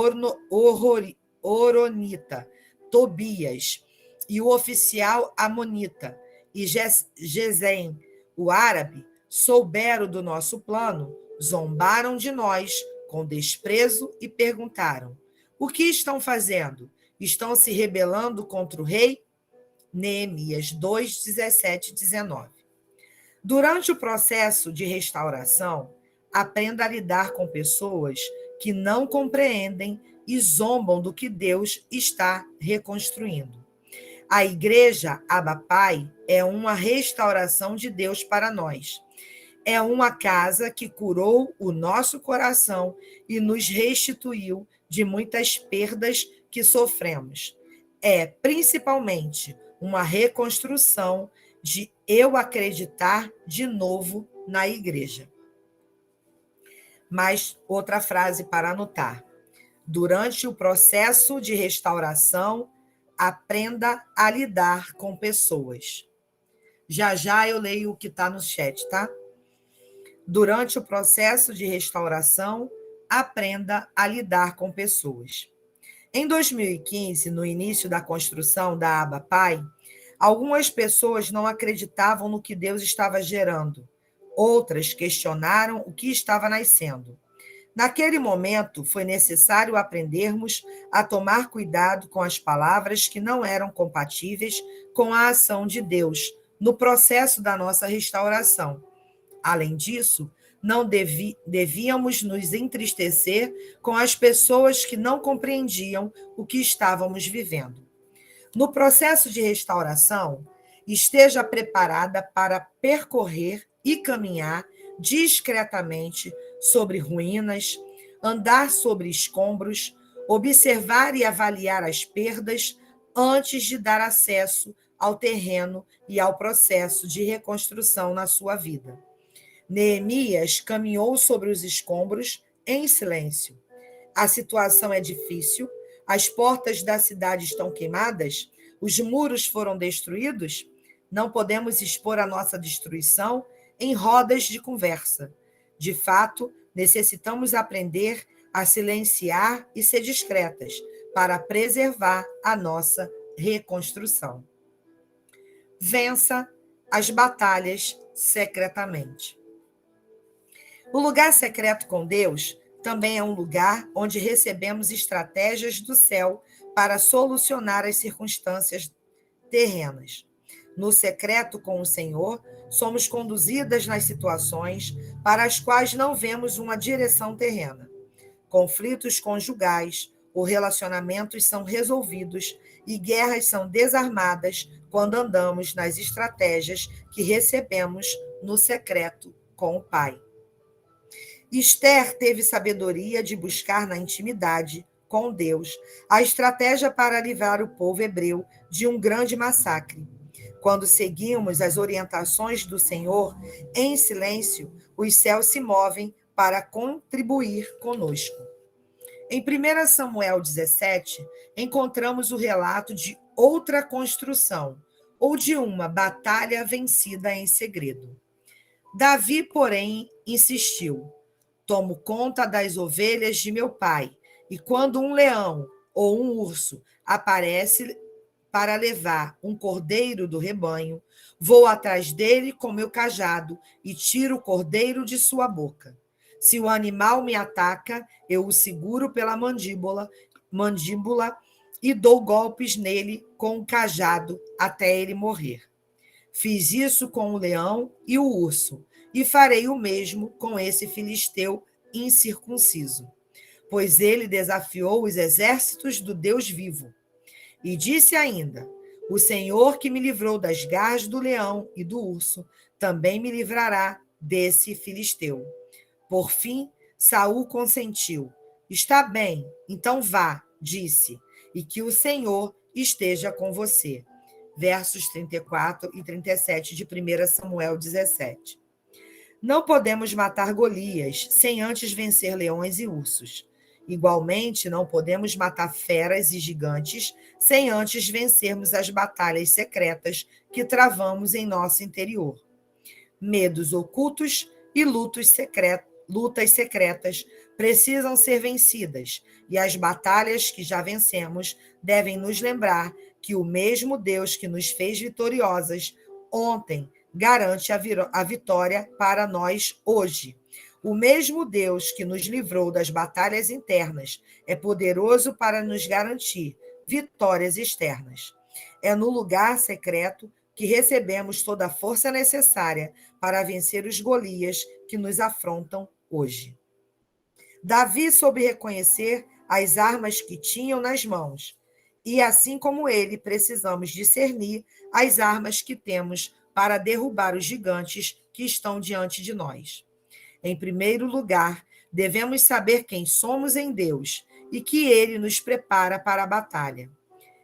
Horonita, Tobias e o oficial amonita e Gesem, o árabe, souberam do nosso plano, zombaram de nós com desprezo e perguntaram: o que estão fazendo? Estão se rebelando contra o rei? Neemias 2, 17 e 19. Durante o processo de restauração, aprenda a lidar com pessoas que não compreendem e zombam do que Deus está reconstruindo. A igreja Abba Pai é uma restauração de Deus para nós. É uma casa que curou o nosso coração e nos restituiu de muitas perdas que sofremos. É principalmente uma reconstrução de eu acreditar de novo na igreja. Mais outra frase para anotar. Durante o processo de restauração, aprenda a lidar com pessoas. Já já eu leio o que está no chat, tá? Durante o processo de restauração, aprenda a lidar com pessoas. Em 2015, no início da construção da Abba Pai, algumas pessoas não acreditavam no que Deus estava gerando. Outras questionaram o que estava nascendo. Naquele momento, foi necessário aprendermos a tomar cuidado com as palavras que não eram compatíveis com a ação de Deus no processo da nossa restauração. Além disso, não devíamos nos entristecer com as pessoas que não compreendiam o que estávamos vivendo. No processo de restauração, esteja preparada para percorrer e caminhar discretamente sobre ruínas, andar sobre escombros, observar e avaliar as perdas antes de dar acesso ao terreno e ao processo de reconstrução na sua vida. Neemias caminhou sobre os escombros em silêncio. A situação é difícil, as portas da cidade estão queimadas, os muros foram destruídos. Não podemos expor a nossa destruição em rodas de conversa. De fato, necessitamos aprender a silenciar e ser discretas para preservar a nossa reconstrução. Vença as batalhas secretamente. O lugar secreto com Deus também é um lugar onde recebemos estratégias do céu para solucionar as circunstâncias terrenas. No secreto com o Senhor, somos conduzidas nas situações para as quais não vemos uma direção terrena. Conflitos conjugais ou relacionamentos são resolvidos e guerras são desarmadas quando andamos nas estratégias que recebemos no secreto com o Pai. Esther teve sabedoria de buscar na intimidade com Deus a estratégia para livrar o povo hebreu de um grande massacre. Quando seguimos as orientações do Senhor em silêncio, os céus se movem para contribuir conosco. Em 1 Samuel 17, encontramos o relato de outra construção, ou de uma batalha vencida em segredo. Davi, porém, insistiu: tomo conta das ovelhas de meu pai, e quando um leão ou um urso aparece para levar um cordeiro do rebanho, vou atrás dele com meu cajado e tiro o cordeiro de sua boca. Se o animal me ataca, eu o seguro pela mandíbula e dou golpes nele com o cajado até ele morrer. Fiz isso com o leão e o urso, e farei o mesmo com esse filisteu incircunciso, pois ele desafiou os exércitos do Deus vivo. E disse ainda: o Senhor que me livrou das garras do leão e do urso, também me livrará desse filisteu. Por fim, Saul consentiu. Está bem, então vá, disse, e que o Senhor esteja com você. Versos 34 e 37 de 1 Samuel 17. Não podemos matar Golias sem antes vencer leões e ursos. Igualmente, não podemos matar feras e gigantes sem antes vencermos as batalhas secretas que travamos em nosso interior. Medos ocultos e lutas secretas precisam ser vencidas, e as batalhas que já vencemos devem nos lembrar que o mesmo Deus que nos fez vitoriosas ontem garante a vitória para nós hoje. O mesmo Deus que nos livrou das batalhas internas é poderoso para nos garantir vitórias externas. É no lugar secreto que recebemos toda a força necessária para vencer os Golias que nos afrontam hoje. Davi soube reconhecer as armas que tinham nas mãos, e assim como ele, precisamos discernir as armas que temos para derrubar os gigantes que estão diante de nós. Em primeiro lugar, devemos saber quem somos em Deus e que ele nos prepara para a batalha.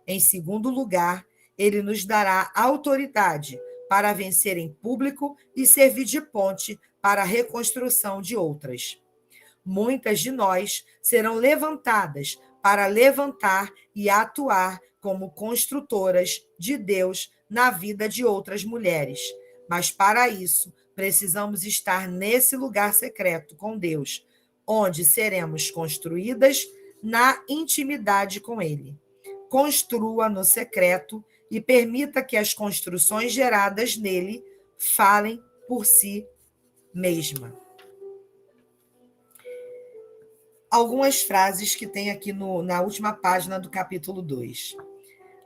Em segundo lugar, ele nos dará autoridade para vencer em público e servir de ponte para a reconstrução de outras. Muitas de nós serão levantadas para levantar e atuar como construtoras de Deus na vida de outras mulheres. Mas para isso, precisamos estar nesse lugar secreto com Deus, onde seremos construídas na intimidade com Ele. Construa no secreto e permita que as construções geradas nele falem por si mesma. Algumas frases que tem aqui na última página do capítulo 2.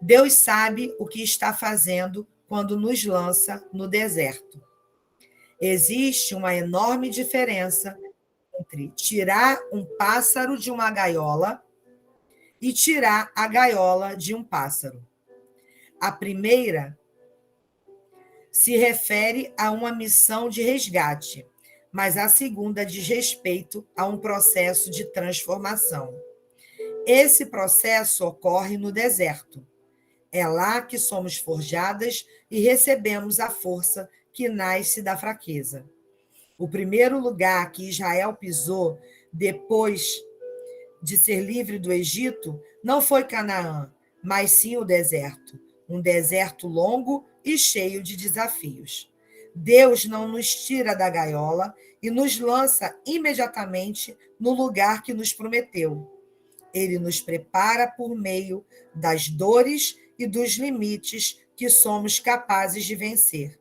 Deus sabe o que está fazendo quando nos lança no deserto. Existe uma enorme diferença entre tirar um pássaro de uma gaiola e tirar a gaiola de um pássaro. A primeira se refere a uma missão de resgate, mas a segunda diz respeito a um processo de transformação. Esse processo ocorre no deserto. É lá que somos forjadas e recebemos a força que nasce da fraqueza. O primeiro lugar que Israel pisou depois de ser livre do Egito não foi Canaã, mas sim o deserto. Um deserto longo e cheio de desafios. Deus não nos tira da gaiola e nos lança imediatamente no lugar que nos prometeu. Ele nos prepara por meio das dores e dos limites que somos capazes de vencer.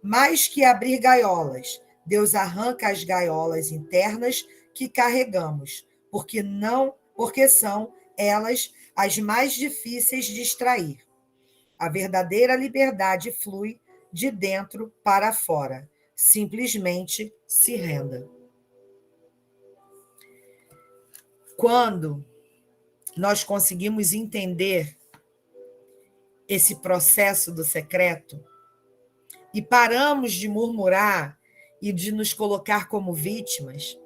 Mais que abrir gaiolas, Deus arranca as gaiolas internas que carregamos, porque são elas as mais difíceis de extrair. A verdadeira liberdade flui de dentro para fora. Simplesmente se renda. Quando nós conseguimos entender esse processo do secreto e paramos de murmurar e de nos colocar como vítimas,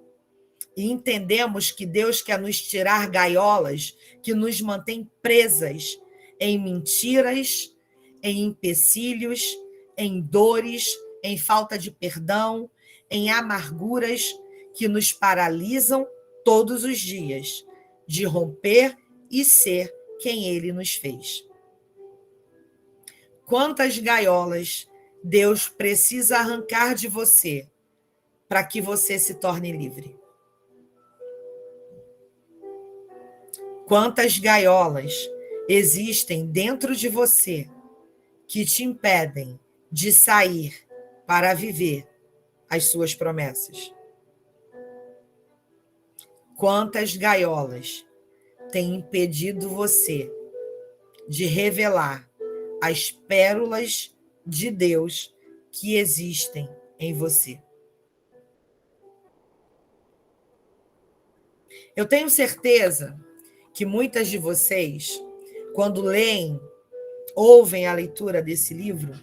e entendemos que Deus quer nos tirar gaiolas que nos mantêm presas em mentiras, em empecilhos, em dores, em falta de perdão, em amarguras que nos paralisam todos os dias de romper e ser quem Ele nos fez. Quantas gaiolas Deus precisa arrancar de você para que você se torne livre? Quantas gaiolas existem dentro de você que te impedem de sair para viver as suas promessas? Quantas gaiolas têm impedido você de revelar as pérolas de Deus que existem em você? Eu tenho certeza que muitas de vocês, quando leem, ouvem a leitura desse livro,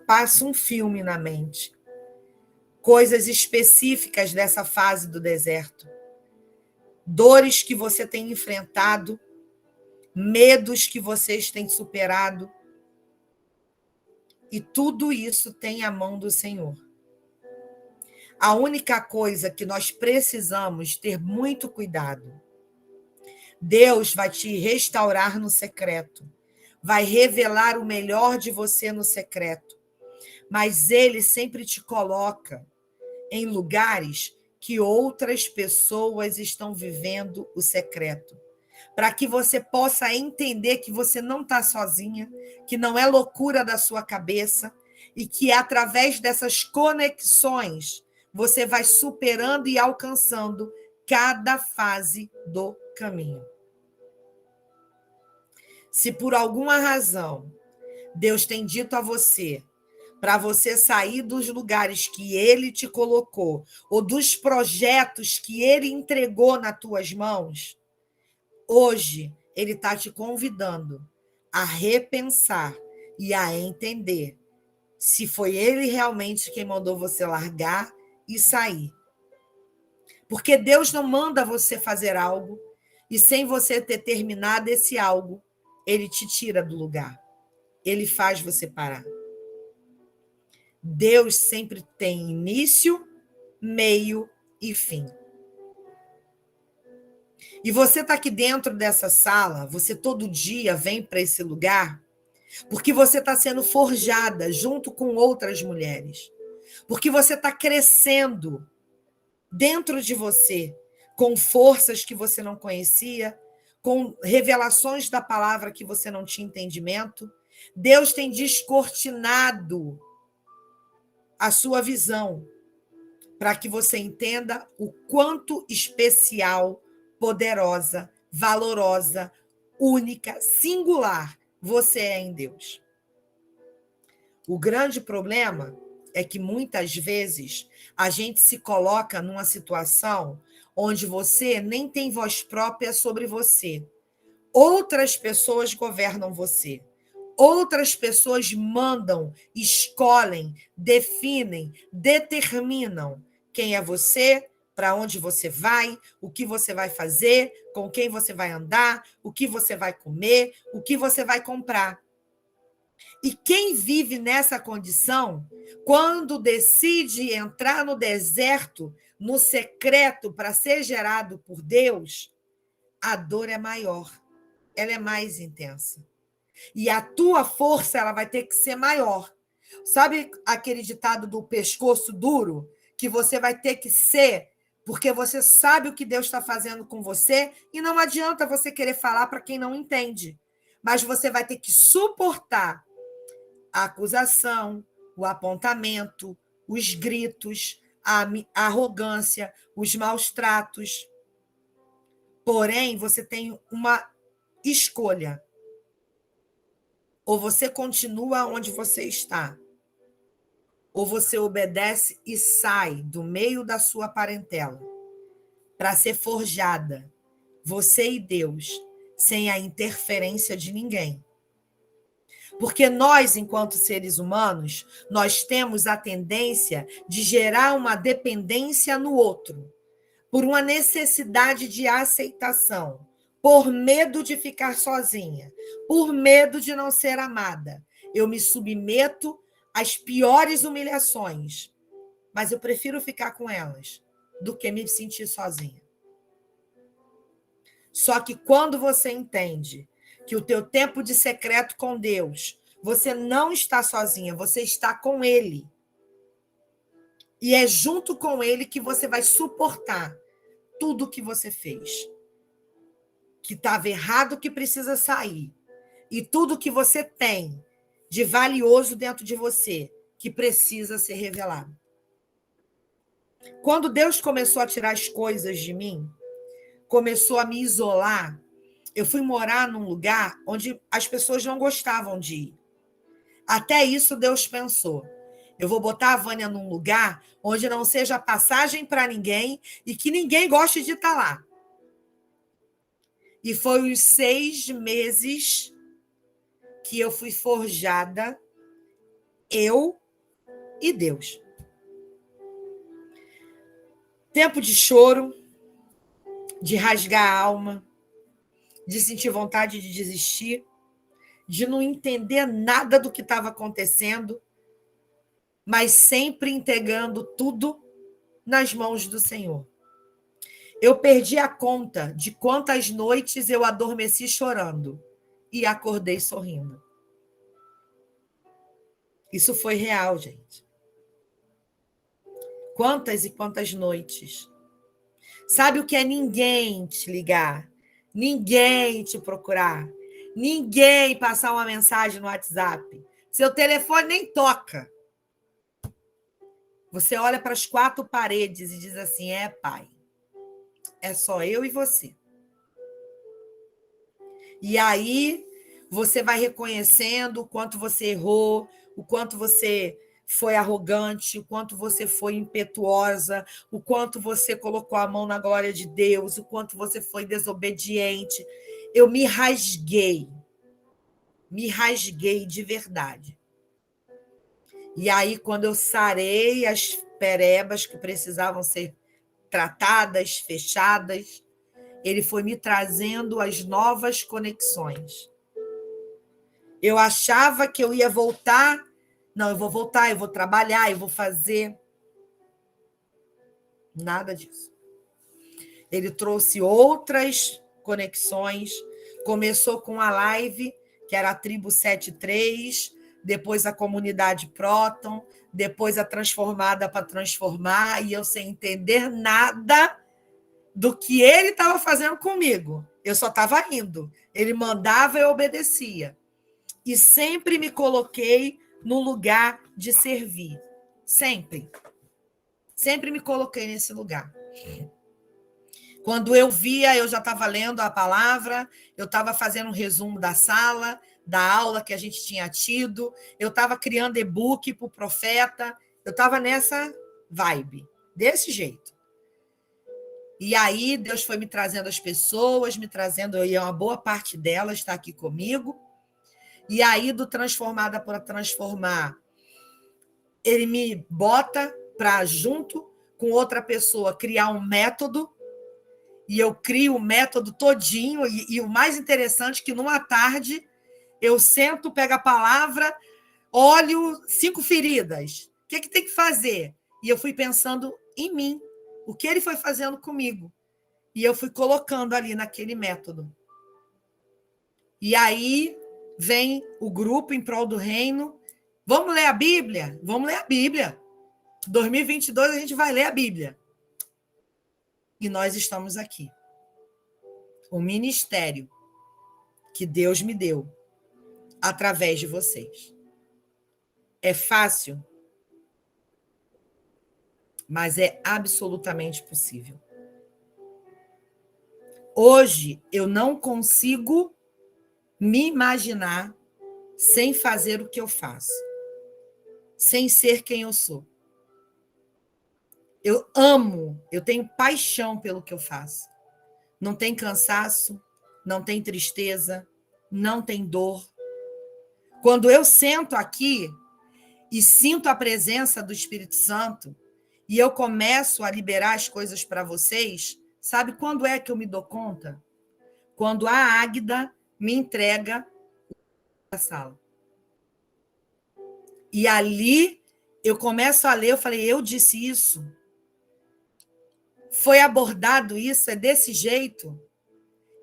passa um filme na mente. Coisas específicas dessa fase do deserto. Dores que você tem enfrentado, medos que vocês têm superado. E tudo isso tem a mão do Senhor. A única coisa que nós precisamos ter muito cuidado. Deus vai te restaurar no secreto. Vai revelar o melhor de você no secreto. Mas Ele sempre te coloca em lugares que outras pessoas estão vivendo o secreto. Para que você possa entender que você não está sozinha, que não é loucura da sua cabeça, e que através dessas conexões você vai superando e alcançando cada fase do caminho. Se por alguma razão Deus tem dito a você, para você sair dos lugares que Ele te colocou, ou dos projetos que Ele entregou nas tuas mãos, hoje Ele está te convidando a repensar e a entender se foi Ele realmente quem mandou você largar e sair. Porque Deus não manda você fazer algo e sem você ter terminado esse algo, Ele te tira do lugar. Ele faz você parar. Deus sempre tem início, meio e fim. E você está aqui dentro dessa sala, você todo dia vem para esse lugar, porque você está sendo forjada junto com outras mulheres. Porque você está crescendo dentro de você, com forças que você não conhecia, com revelações da palavra que você não tinha entendimento. Deus tem descortinado a sua visão para que você entenda o quanto especial, poderosa, valorosa, única, singular você é em Deus. O grande problema é que muitas vezes a gente se coloca numa situação onde você nem tem voz própria sobre você. Outras pessoas governam você. Outras pessoas mandam, escolhem, definem, determinam quem é você, para onde você vai, o que você vai fazer, com quem você vai andar, o que você vai comer, o que você vai comprar. E quem vive nessa condição, quando decide entrar no deserto, no secreto, para ser gerado por Deus, a dor é maior, ela é mais intensa. E a tua força ela vai ter que ser maior. Sabe aquele ditado do pescoço duro? Que você vai ter que ser, porque você sabe o que Deus está fazendo com você, e não adianta você querer falar para quem não entende. Mas você vai ter que suportar a acusação, o apontamento, os gritos, a arrogância, os maus tratos. Porém, você tem uma escolha. Ou você continua onde você está, ou você obedece e sai do meio da sua parentela para ser forjada, você e Deus, sem a interferência de ninguém. Porque nós, enquanto seres humanos, nós temos a tendência de gerar uma dependência no outro, por uma necessidade de aceitação, por medo de ficar sozinha, por medo de não ser amada. Eu me submeto às piores humilhações, mas eu prefiro ficar com elas do que me sentir sozinha. Só que quando você entende que o teu tempo de secreto com Deus, você não está sozinha, você está com Ele. E é junto com Ele que você vai suportar tudo que você fez, que estava errado, que precisa sair, e tudo que você tem de valioso dentro de você, que precisa ser revelado. Quando Deus começou a tirar as coisas de mim, começou a me isolar, eu fui morar num lugar onde as pessoas não gostavam de ir. Até isso Deus pensou. Eu vou botar a Vânia num lugar onde não seja passagem para ninguém e que ninguém goste de estar lá. E foi os 6 meses que eu fui forjada, eu e Deus. Tempo de choro, de rasgar a alma, de sentir vontade de desistir, de não entender nada do que estava acontecendo, mas sempre entregando tudo nas mãos do Senhor. Eu perdi a conta de quantas noites eu adormeci chorando e acordei sorrindo. Isso foi real, gente. Quantas e quantas noites. Sabe o que é ninguém te ligar? Ninguém te procurar? Ninguém passar uma mensagem no WhatsApp? Seu telefone nem toca. Você olha para as 4 paredes e diz assim, pai, é só eu e você. E aí você vai reconhecendo o quanto você errou, o quanto você foi arrogante, o quanto você foi impetuosa, o quanto você colocou a mão na glória de Deus, o quanto você foi desobediente. Eu me rasguei de verdade. E aí, quando eu sarei as perebas que precisavam ser tratadas, fechadas, ele foi me trazendo as novas conexões. Eu achava que eu ia voltar. Não, eu vou voltar, eu vou trabalhar, eu vou fazer. Nada disso. Ele trouxe outras conexões. Começou com a live, que era a Tribo 73, depois a comunidade Próton, depois a Transformada para Transformar, e eu sem entender nada do que ele estava fazendo comigo. Eu só estava indo. Ele mandava, eu obedecia. E sempre me coloquei no lugar de servir. Sempre. Sempre me coloquei nesse lugar. Quando eu via, eu já estava lendo a palavra, eu estava fazendo um resumo da sala, da aula que a gente tinha tido, eu estava criando e-book para o profeta, eu estava nessa vibe, desse jeito. E aí Deus foi me trazendo as pessoas, me trazendo, e uma boa parte delas está aqui comigo. E aí, do Transformada para Transformar, ele me bota para, junto com outra pessoa, criar um método, e eu crio o método todinho, e o mais interessante é que numa tarde eu sento, pego a palavra, olho 5 feridas. O que tem que fazer? E eu fui pensando em mim, o que ele foi fazendo comigo. E eu fui colocando ali naquele método. E aí vem o grupo em prol do reino. Vamos ler a Bíblia? Vamos ler a Bíblia. 2022 a gente vai ler a Bíblia. E nós estamos aqui. O ministério que Deus me deu através de vocês. É fácil? mas é absolutamente possível. Hoje, eu não consigo me imaginar sem fazer o que eu faço, sem ser quem eu sou. Eu amo, eu tenho paixão pelo que eu faço. Não tem cansaço, não tem tristeza, não tem dor. Quando eu sento aqui e sinto a presença do Espírito Santo e eu começo a liberar as coisas para vocês, sabe quando é que eu me dou conta? Quando a Águida me entrega a sala. E ali eu começo a ler, eu falei, eu disse isso? Foi abordado isso? É desse jeito?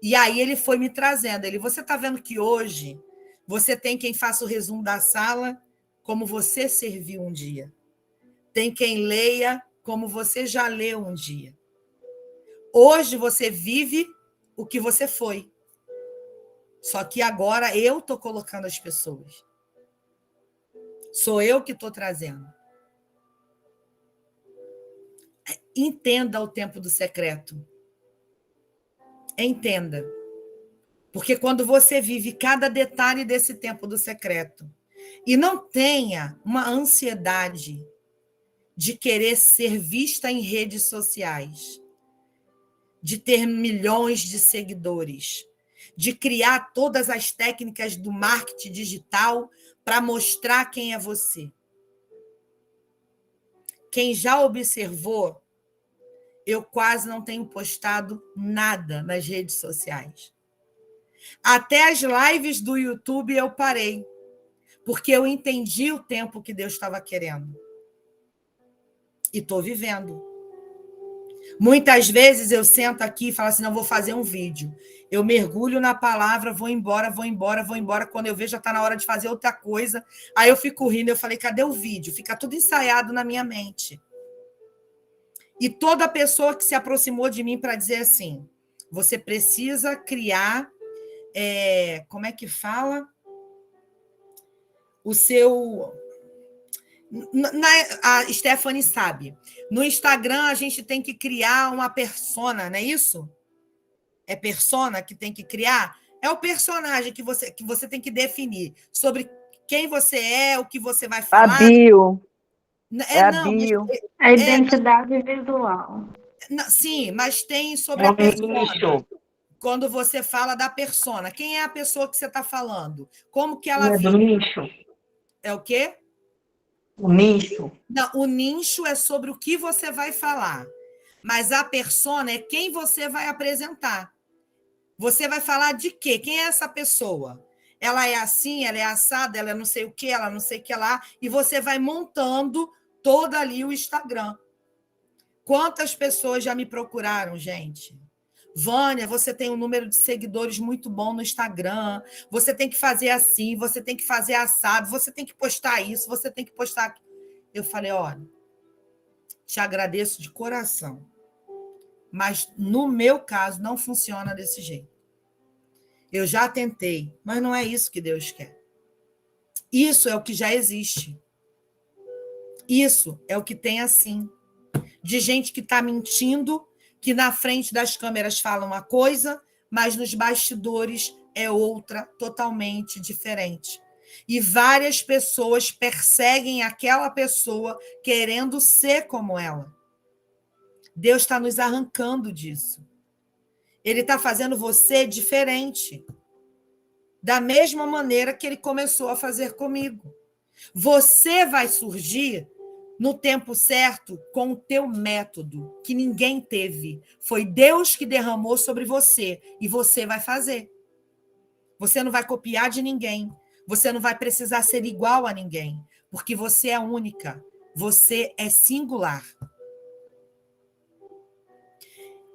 E aí ele foi me trazendo. Você está vendo que hoje você tem quem faça o resumo da sala como você serviu um dia. Tem quem leia como você já leu um dia. Hoje você vive o que você foi. Só que agora eu estou colocando as pessoas. Sou eu que estou trazendo. Entenda o tempo do secreto. Entenda. Porque quando você vive cada detalhe desse tempo do secreto e não tenha uma ansiedade de querer ser vista em redes sociais, de ter milhões de seguidores, de criar todas as técnicas do marketing digital para mostrar quem é você. Quem já observou, eu quase não tenho postado nada nas redes sociais. Até as lives do YouTube eu parei, porque eu entendi o tempo que Deus estava querendo. E estou vivendo. Muitas vezes eu sento aqui e falo assim, não, vou fazer um vídeo. Eu mergulho na palavra, vou embora. Quando eu vejo, já está na hora de fazer outra coisa. Aí eu fico rindo, eu falei, cadê o vídeo? Fica tudo ensaiado na minha mente. E toda pessoa que se aproximou de mim para dizer assim, você precisa criar, como é que fala? O seu... A Stephanie sabe. No Instagram, a gente tem que criar uma persona, não é isso? É persona que tem que criar? É o personagem que você tem que definir sobre quem você é, o que você vai A falar. bio. Não, mas, A identidade visual. sim, mas tem sobre a persona. Quando você fala da persona, quem é a pessoa que você está falando? Como que ela vive? Do nicho. É o quê? O nicho. Não, o nicho é sobre o que você vai falar. Mas a persona é quem você vai apresentar. Você vai falar de quê? Quem é essa pessoa? Ela é assim, ela é assada, ela é não sei o quê, ela não sei o que lá. E você vai montando todo ali o Instagram. Quantas pessoas já me procuraram, gente? Vânia, você tem um número de seguidores muito bom no Instagram, você tem que fazer assim, você tem que fazer assado, você tem que postar isso, você tem que postar aquilo. Eu falei, olha, te agradeço de coração, mas no meu caso não funciona desse jeito. Eu já tentei, mas não é isso que Deus quer. Isso é o que já existe. Isso é o que tem assim. De gente que está mentindo, que na frente das câmeras fala uma coisa, mas nos bastidores é outra totalmente diferente. E várias pessoas perseguem aquela pessoa querendo ser como ela. Deus está nos arrancando disso. Ele está fazendo você diferente. Da mesma maneira que ele começou a fazer comigo. Você vai surgir no tempo certo com o teu método, que ninguém teve. Foi Deus que derramou sobre você e você vai fazer. Você não vai copiar de ninguém. Você não vai precisar ser igual a ninguém, porque você é única. Você é singular.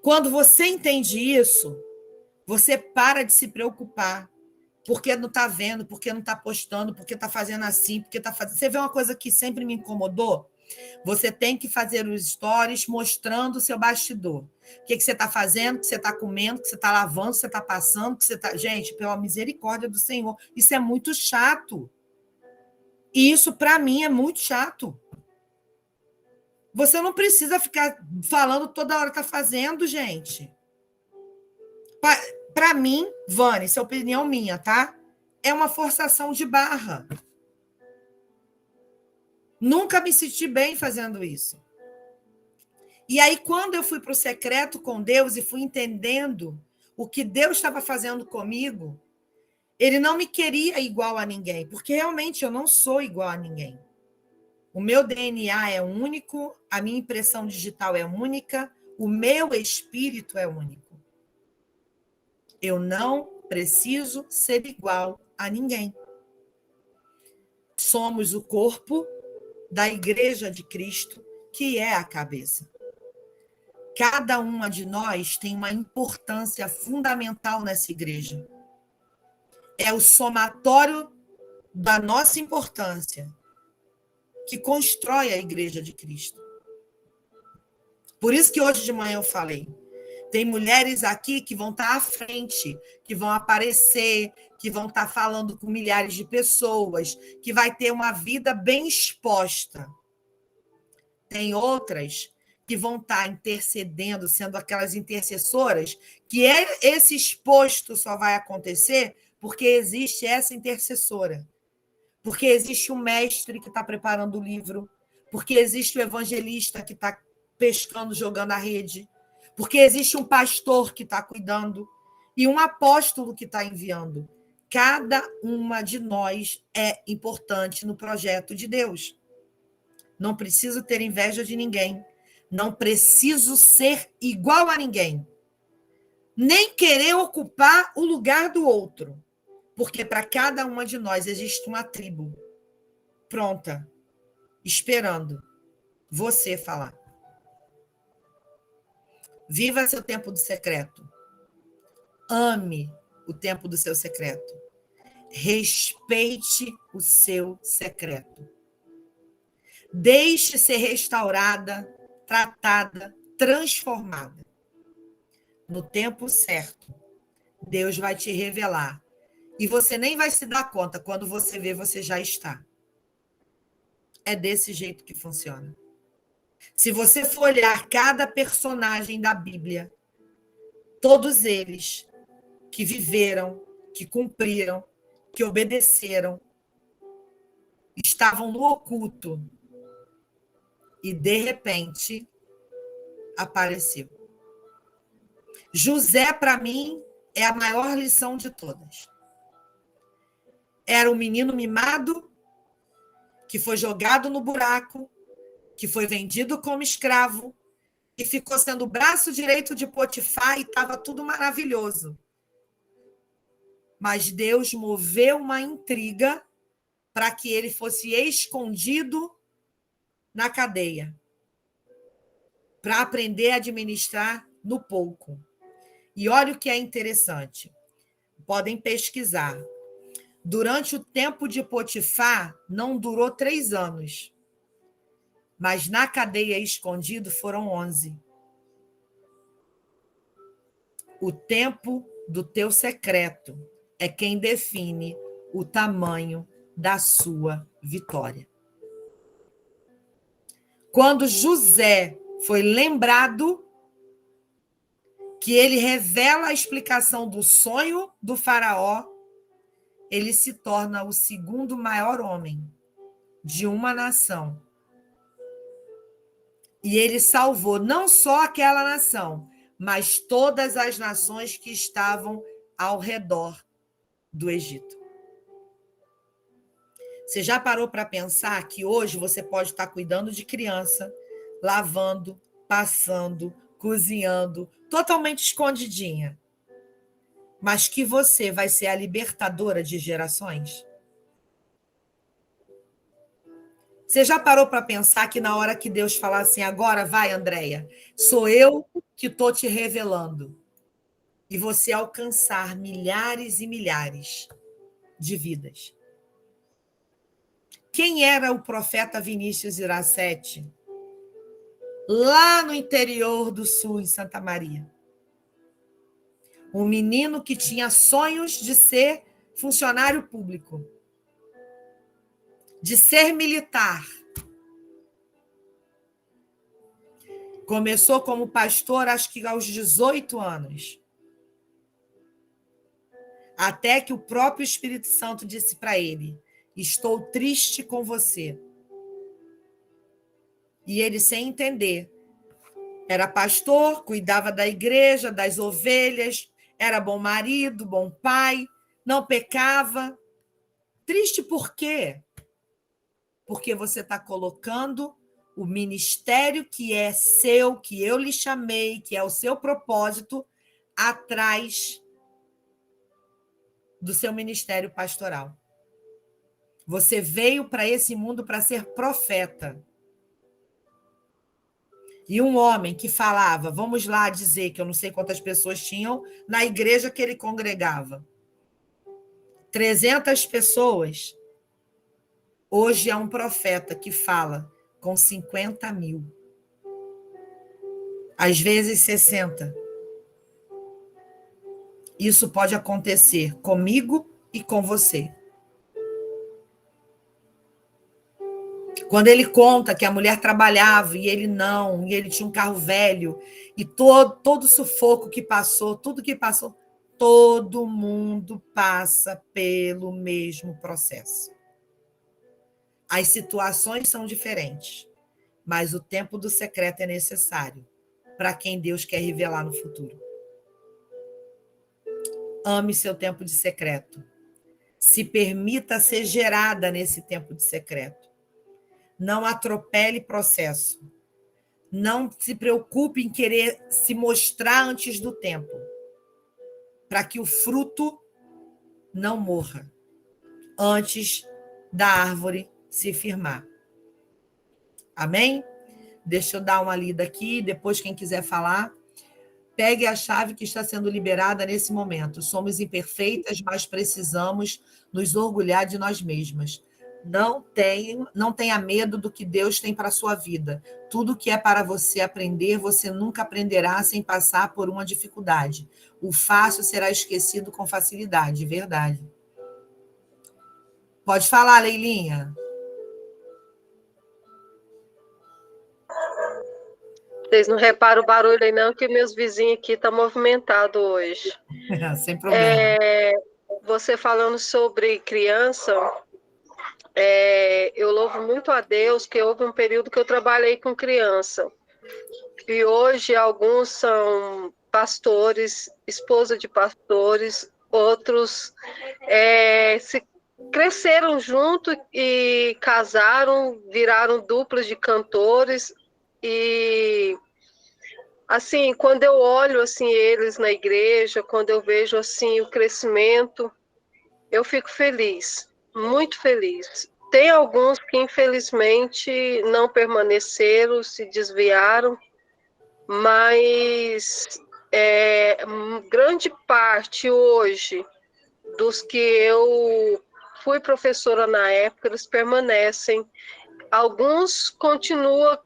Quando você entende isso, você para de se preocupar. Porque não está vendo, porque não está postando, porque está fazendo assim, porque está fazendo... Você vê uma coisa que sempre me incomodou? Você tem que fazer os stories mostrando o seu bastidor. O que você está fazendo, o que você está comendo, o que você está lavando, o que você está passando, o que você está... Gente, pela misericórdia do Senhor, isso é muito chato. E isso, para mim, é muito chato. Você não precisa ficar falando toda hora que está fazendo, gente. Para mim, Vânia, isso é opinião minha, tá? É uma forçação de barra. Nunca me senti bem fazendo isso. E aí, quando eu fui para o secreto com Deus e fui entendendo o que Deus estava fazendo comigo, ele não me queria igual a ninguém, porque realmente eu não sou igual a ninguém. O meu DNA é único, a minha impressão digital é única, o meu espírito é único. Eu não preciso ser igual a ninguém. Somos o corpo da Igreja de Cristo, que é a cabeça. Cada uma de nós tem uma importância fundamental nessa igreja. É o somatório da nossa importância que constrói a Igreja de Cristo. Por isso que hoje de manhã eu falei, tem mulheres aqui que vão estar à frente, que vão aparecer, que vão estar falando com milhares de pessoas, que vai ter uma vida bem exposta. Tem outras que vão estar intercedendo, sendo aquelas intercessoras, que esse exposto só vai acontecer porque existe essa intercessora. Porque existe um mestre que está preparando o livro, porque existe o evangelista que está pescando, jogando a rede, porque existe um pastor que está cuidando e um apóstolo que está enviando. Cada uma de nós é importante no projeto de Deus. Não preciso ter inveja de ninguém. Não preciso ser igual a ninguém. Nem querer ocupar o lugar do outro. Porque para cada uma de nós existe uma tribo pronta, esperando você falar. Viva seu tempo do secreto. Ame o tempo do seu secreto. Respeite o seu secreto. Deixe ser restaurada, tratada, transformada. No tempo certo, Deus vai te revelar. E você nem vai se dar conta. Quando você vê, você já está. É desse jeito que funciona. Se você for olhar cada personagem da Bíblia, todos eles que viveram, que cumpriram, que obedeceram, estavam no oculto e, de repente, apareceu. José, para mim, é a maior lição de todas. Era um menino mimado que foi jogado no buraco, que foi vendido como escravo, e ficou sendo o braço direito de Potifar e estava tudo maravilhoso. Mas Deus moveu uma intriga para que ele fosse escondido na cadeia, para aprender a administrar no pouco. E olha o que é interessante. Podem pesquisar. Durante o tempo de Potifar, não durou 3 anos. Mas na cadeia escondido foram 11. O tempo do teu secreto é quem define o tamanho da sua vitória. Quando José foi lembrado, que ele revela a explicação do sonho do faraó, ele se torna o segundo maior homem de uma nação. E ele salvou não só aquela nação, mas todas as nações que estavam ao redor do Egito. Você já parou para pensar que hoje você pode estar cuidando de criança, lavando, passando, cozinhando, totalmente escondidinha, mas que você vai ser a libertadora de gerações? Você já parou para pensar que na hora que Deus falar assim, agora vai, Andréia, sou eu que estou te revelando, e você alcançar milhares e milhares de vidas? Quem era o profeta Vinícius Iracete? Lá no interior do sul, em Santa Maria. Um menino que tinha sonhos de ser funcionário público, de ser militar. Começou como pastor, acho que aos 18 anos. Até que o próprio Espírito Santo disse para ele: estou triste com você. E ele, sem entender, era pastor, cuidava da igreja, das ovelhas, era bom marido, bom pai, não pecava. Triste por quê? Porque você está colocando o ministério que é seu, que eu lhe chamei, que é o seu propósito, atrás do seu ministério pastoral. Você veio para esse mundo para ser profeta. E um homem que falava, vamos lá dizer que eu não sei quantas pessoas tinham na igreja que ele congregava. 300 pessoas. Hoje é um profeta que fala com 50 mil. Às vezes 60. Isso pode acontecer comigo e com você. Quando ele conta que a mulher trabalhava e ele não, e ele tinha um carro velho, e todo o sufoco que passou, tudo que passou, todo mundo passa pelo mesmo processo. As situações são diferentes, mas o tempo do secreto é necessário para quem Deus quer revelar no futuro. Ame seu tempo de secreto. Se permita ser gerada nesse tempo de secreto. Não atropele processo. Não se preocupe em querer se mostrar antes do tempo, para que o fruto não morra antes da árvore se firmar. Amém? Deixa eu dar uma lida aqui, depois quem quiser falar, pegue a chave que está sendo liberada nesse momento. Somos imperfeitas, mas precisamos nos orgulhar de nós mesmas. Não tenha medo do que Deus tem para a sua vida. Tudo que é para você aprender, você nunca aprenderá sem passar por uma dificuldade. O fácil será esquecido com facilidade, verdade. Pode falar, Leilinha. Vocês não reparam o barulho aí não, que meus vizinhos aqui estão movimentados hoje. Sem problema. Você falando sobre criança, eu louvo muito a Deus que houve um período que eu trabalhei com criança. E hoje alguns são pastores, esposa de pastores, outros se cresceram junto e casaram, viraram duplas de cantores. E assim, quando eu olho assim eles na igreja, quando eu vejo assim o crescimento, eu fico feliz, muito feliz. Tem alguns que infelizmente não permaneceram, se desviaram, mas grande parte hoje dos que eu fui professora na época, eles permanecem. Alguns continuam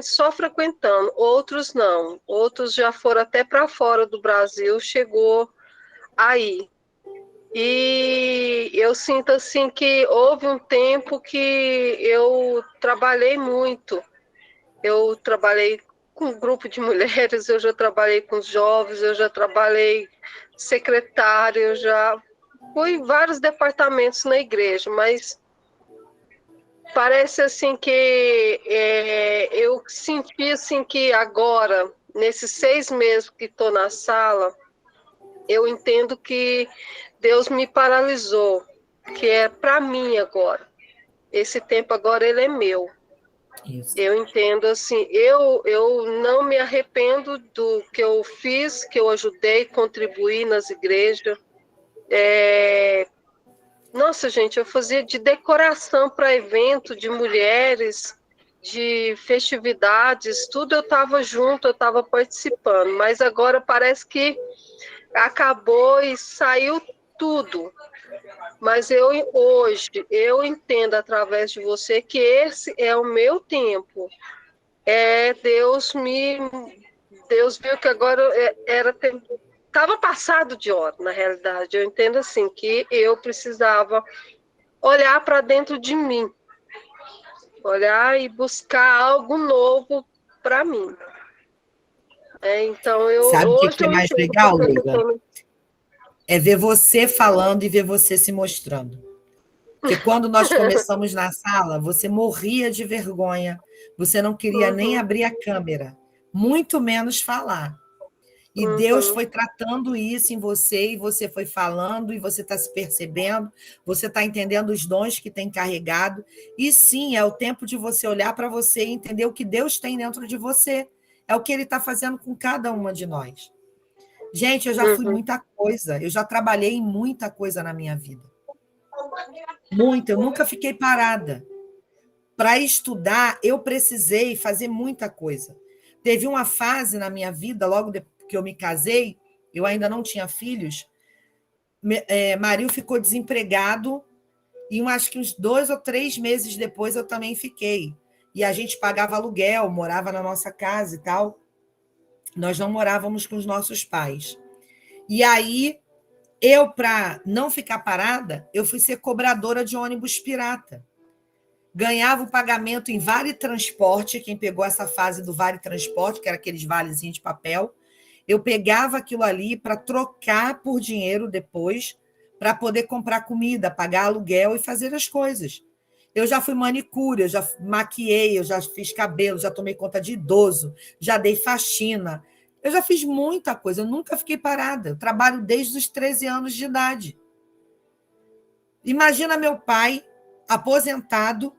só frequentando, outros não. Outros já foram até para fora do Brasil, chegou aí. E eu sinto assim que houve um tempo que eu trabalhei muito. Eu trabalhei com um grupo de mulheres, eu já trabalhei com os jovens, eu já trabalhei secretária, eu já fui em vários departamentos na igreja, mas parece assim que eu senti assim que agora, nesses 6 meses que estou na sala, eu entendo que Deus me paralisou, que é para mim agora. Esse tempo agora ele é meu. Isso. Eu entendo assim, eu não me arrependo do que eu fiz, que eu ajudei, contribuí nas igrejas. Nossa, gente, eu fazia de decoração para evento de mulheres, de festividades, tudo eu estava junto, eu estava participando, mas agora parece que acabou e saiu tudo. Mas hoje eu entendo através de você que esse é o meu tempo. Deus viu que agora estava passado de hora, na realidade. Eu entendo assim que eu precisava olhar para dentro de mim, olhar e buscar algo novo para mim. Então, Sabe o hoje que é eu mais entendo legal, porque que eu Leila? tô... É ver você falando e ver você se mostrando. Porque quando nós começamos na sala, você morria de vergonha, você não queria nem Uhum, abrir a câmera, muito menos falar. E Deus uhum, foi tratando isso em você, e você foi falando, e você está se percebendo, você está entendendo os dons que tem carregado. E sim, é o tempo de você olhar para você e entender o que Deus tem dentro de você. É o que Ele está fazendo com cada uma de nós. Gente, eu já fui uhum, muita coisa, eu já trabalhei em muita coisa na minha vida. Muita, eu nunca fiquei parada. Para estudar, eu precisei fazer muita coisa. Teve uma fase na minha vida, logo depois que eu me casei, eu ainda não tinha filhos, Mario ficou desempregado e acho que uns 2 ou 3 meses depois eu também fiquei. E a gente pagava aluguel, morava na nossa casa e tal. Nós não morávamos com os nossos pais. E aí, eu, para não ficar parada, eu fui ser cobradora de ônibus pirata. Ganhava o pagamento em Vale Transporte, quem pegou essa fase do Vale Transporte, que era aqueles valezinhos de papel, eu pegava aquilo ali para trocar por dinheiro depois, para poder comprar comida, pagar aluguel e fazer as coisas. Eu já fui manicure, eu já maquiei, eu já fiz cabelo, já tomei conta de idoso, já dei faxina. Eu já fiz muita coisa, eu nunca fiquei parada. Eu trabalho desde os 13 anos de idade. Imagina meu pai, aposentado,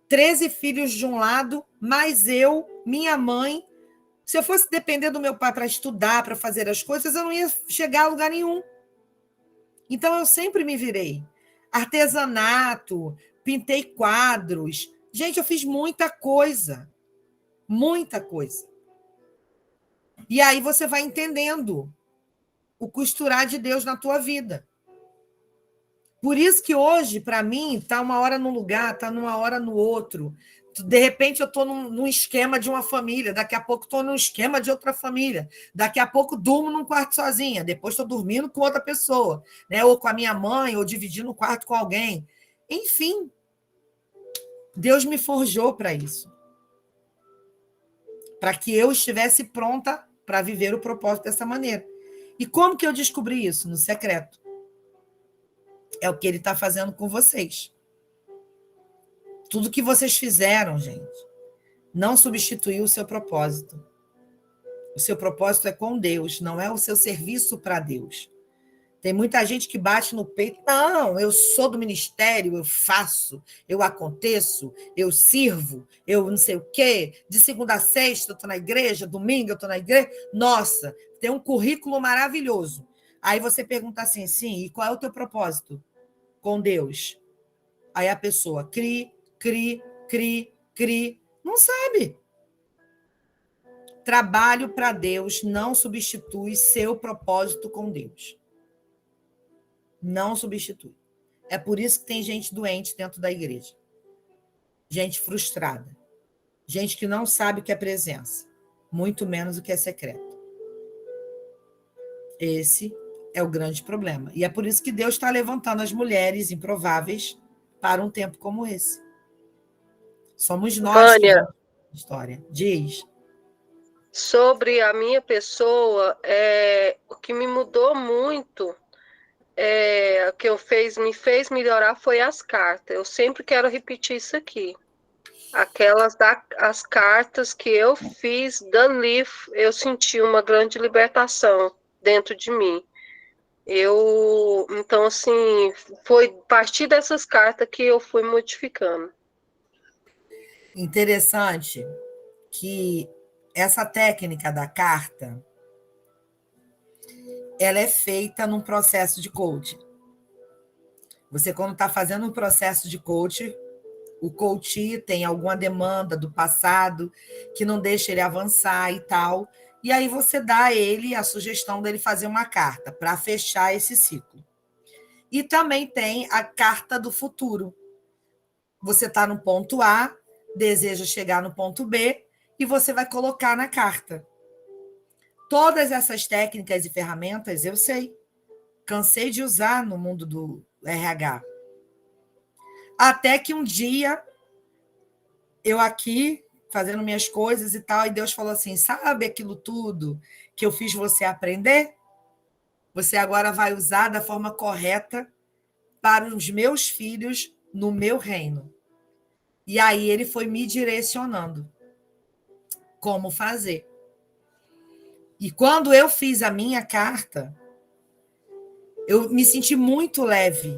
13 filhos de um lado, mais eu, minha mãe. Se eu fosse depender do meu pai para estudar, para fazer as coisas, eu não ia chegar a lugar nenhum. Então, eu sempre me virei. Artesanato, pintei quadros. Gente, eu fiz muita coisa. Muita coisa. E aí você vai entendendo o costurar de Deus na tua vida. Por isso que hoje, para mim, está uma hora num lugar, está numa hora no outro. De repente, eu estou num esquema de uma família, daqui a pouco estou num esquema de outra família, daqui a pouco durmo num quarto sozinha, depois estou dormindo com outra pessoa, né? Ou com a minha mãe, ou dividindo o quarto com alguém. Enfim, Deus me forjou para isso, para que eu estivesse pronta para viver o propósito dessa maneira. E como que eu descobri isso? No secreto. É o que ele está fazendo com vocês. Tudo que vocês fizeram, gente, não substituiu o seu propósito. O seu propósito é com Deus, não é o seu serviço para Deus. Tem muita gente que bate no peito. Não, eu sou do ministério, eu faço, eu aconteço, eu sirvo, eu não sei o quê. De segunda a sexta eu estou na igreja, domingo eu estou na igreja. Nossa, tem um currículo maravilhoso. Aí você pergunta assim, sim, e qual é o teu propósito com Deus? Aí a pessoa cri, cri, cri, cri. Não sabe. Trabalho para Deus não substitui seu propósito com Deus. Não substitui. É por isso que tem gente doente dentro da igreja. Gente frustrada. Gente que não sabe o que é presença. Muito menos o que é secreto. Esse é o grande problema. E é por isso que Deus está levantando as mulheres improváveis para um tempo como esse. Somos nós que Vânia, vamos a história. Diz. sobre a minha pessoa, o que me mudou muito, o que me fez melhorar foi as cartas. Eu sempre quero repetir isso aqui. As cartas que eu fiz da Leaf, eu senti uma grande libertação dentro de mim. Então, assim, foi a partir dessas cartas que eu fui modificando. Interessante que essa técnica da carta, ela é feita num processo de coaching. Você, quando está fazendo um processo de coaching, o coach tem alguma demanda do passado que não deixa ele avançar e tal, e aí você dá a ele a sugestão dele fazer uma carta para fechar esse ciclo. E também tem a carta do futuro. Você está no ponto A, deseja chegar no ponto B, e você vai colocar na carta. Todas essas técnicas e ferramentas eu sei. Cansei de usar no mundo do RH. Até que um dia, eu aqui, fazendo minhas coisas e tal, e Deus falou assim: sabe aquilo tudo que eu fiz você aprender? Você agora vai usar da forma correta para os meus filhos no meu reino. E aí ele foi me direcionando como fazer. E quando eu fiz a minha carta, eu me senti muito leve.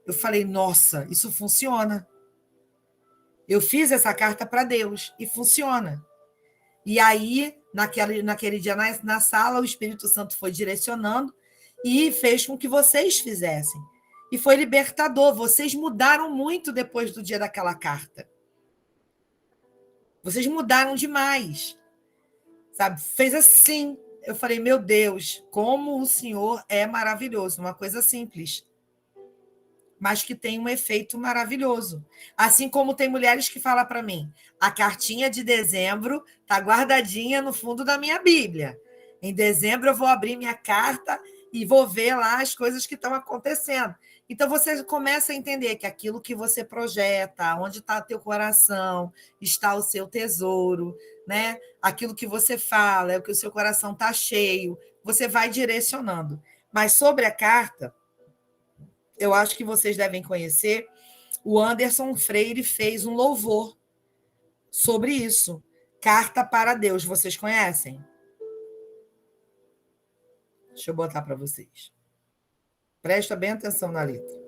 Eu falei, nossa, isso funciona. Eu fiz essa carta para Deus e funciona. E aí, naquele dia na sala, o Espírito Santo foi direcionando e fez com que vocês fizessem. E foi libertador. Vocês mudaram muito depois do dia daquela carta. Vocês mudaram demais. Sabe? Fez assim. Eu falei, meu Deus, como o Senhor é maravilhoso. Uma coisa simples, mas que tem um efeito maravilhoso. Assim como tem mulheres que falam para mim, a cartinha de dezembro está guardadinha no fundo da minha Bíblia. Em dezembro eu vou abrir minha carta e vou ver lá as coisas que estão acontecendo. Então você começa a entender que aquilo que você projeta, onde está o teu coração, está o seu tesouro, né? Aquilo que você fala, é o que o seu coração está cheio, você vai direcionando. Mas sobre a carta, eu acho que vocês devem conhecer, o Anderson Freire fez um louvor sobre isso. Carta para Deus, vocês conhecem? Deixa eu botar para vocês. Presta bem atenção na letra.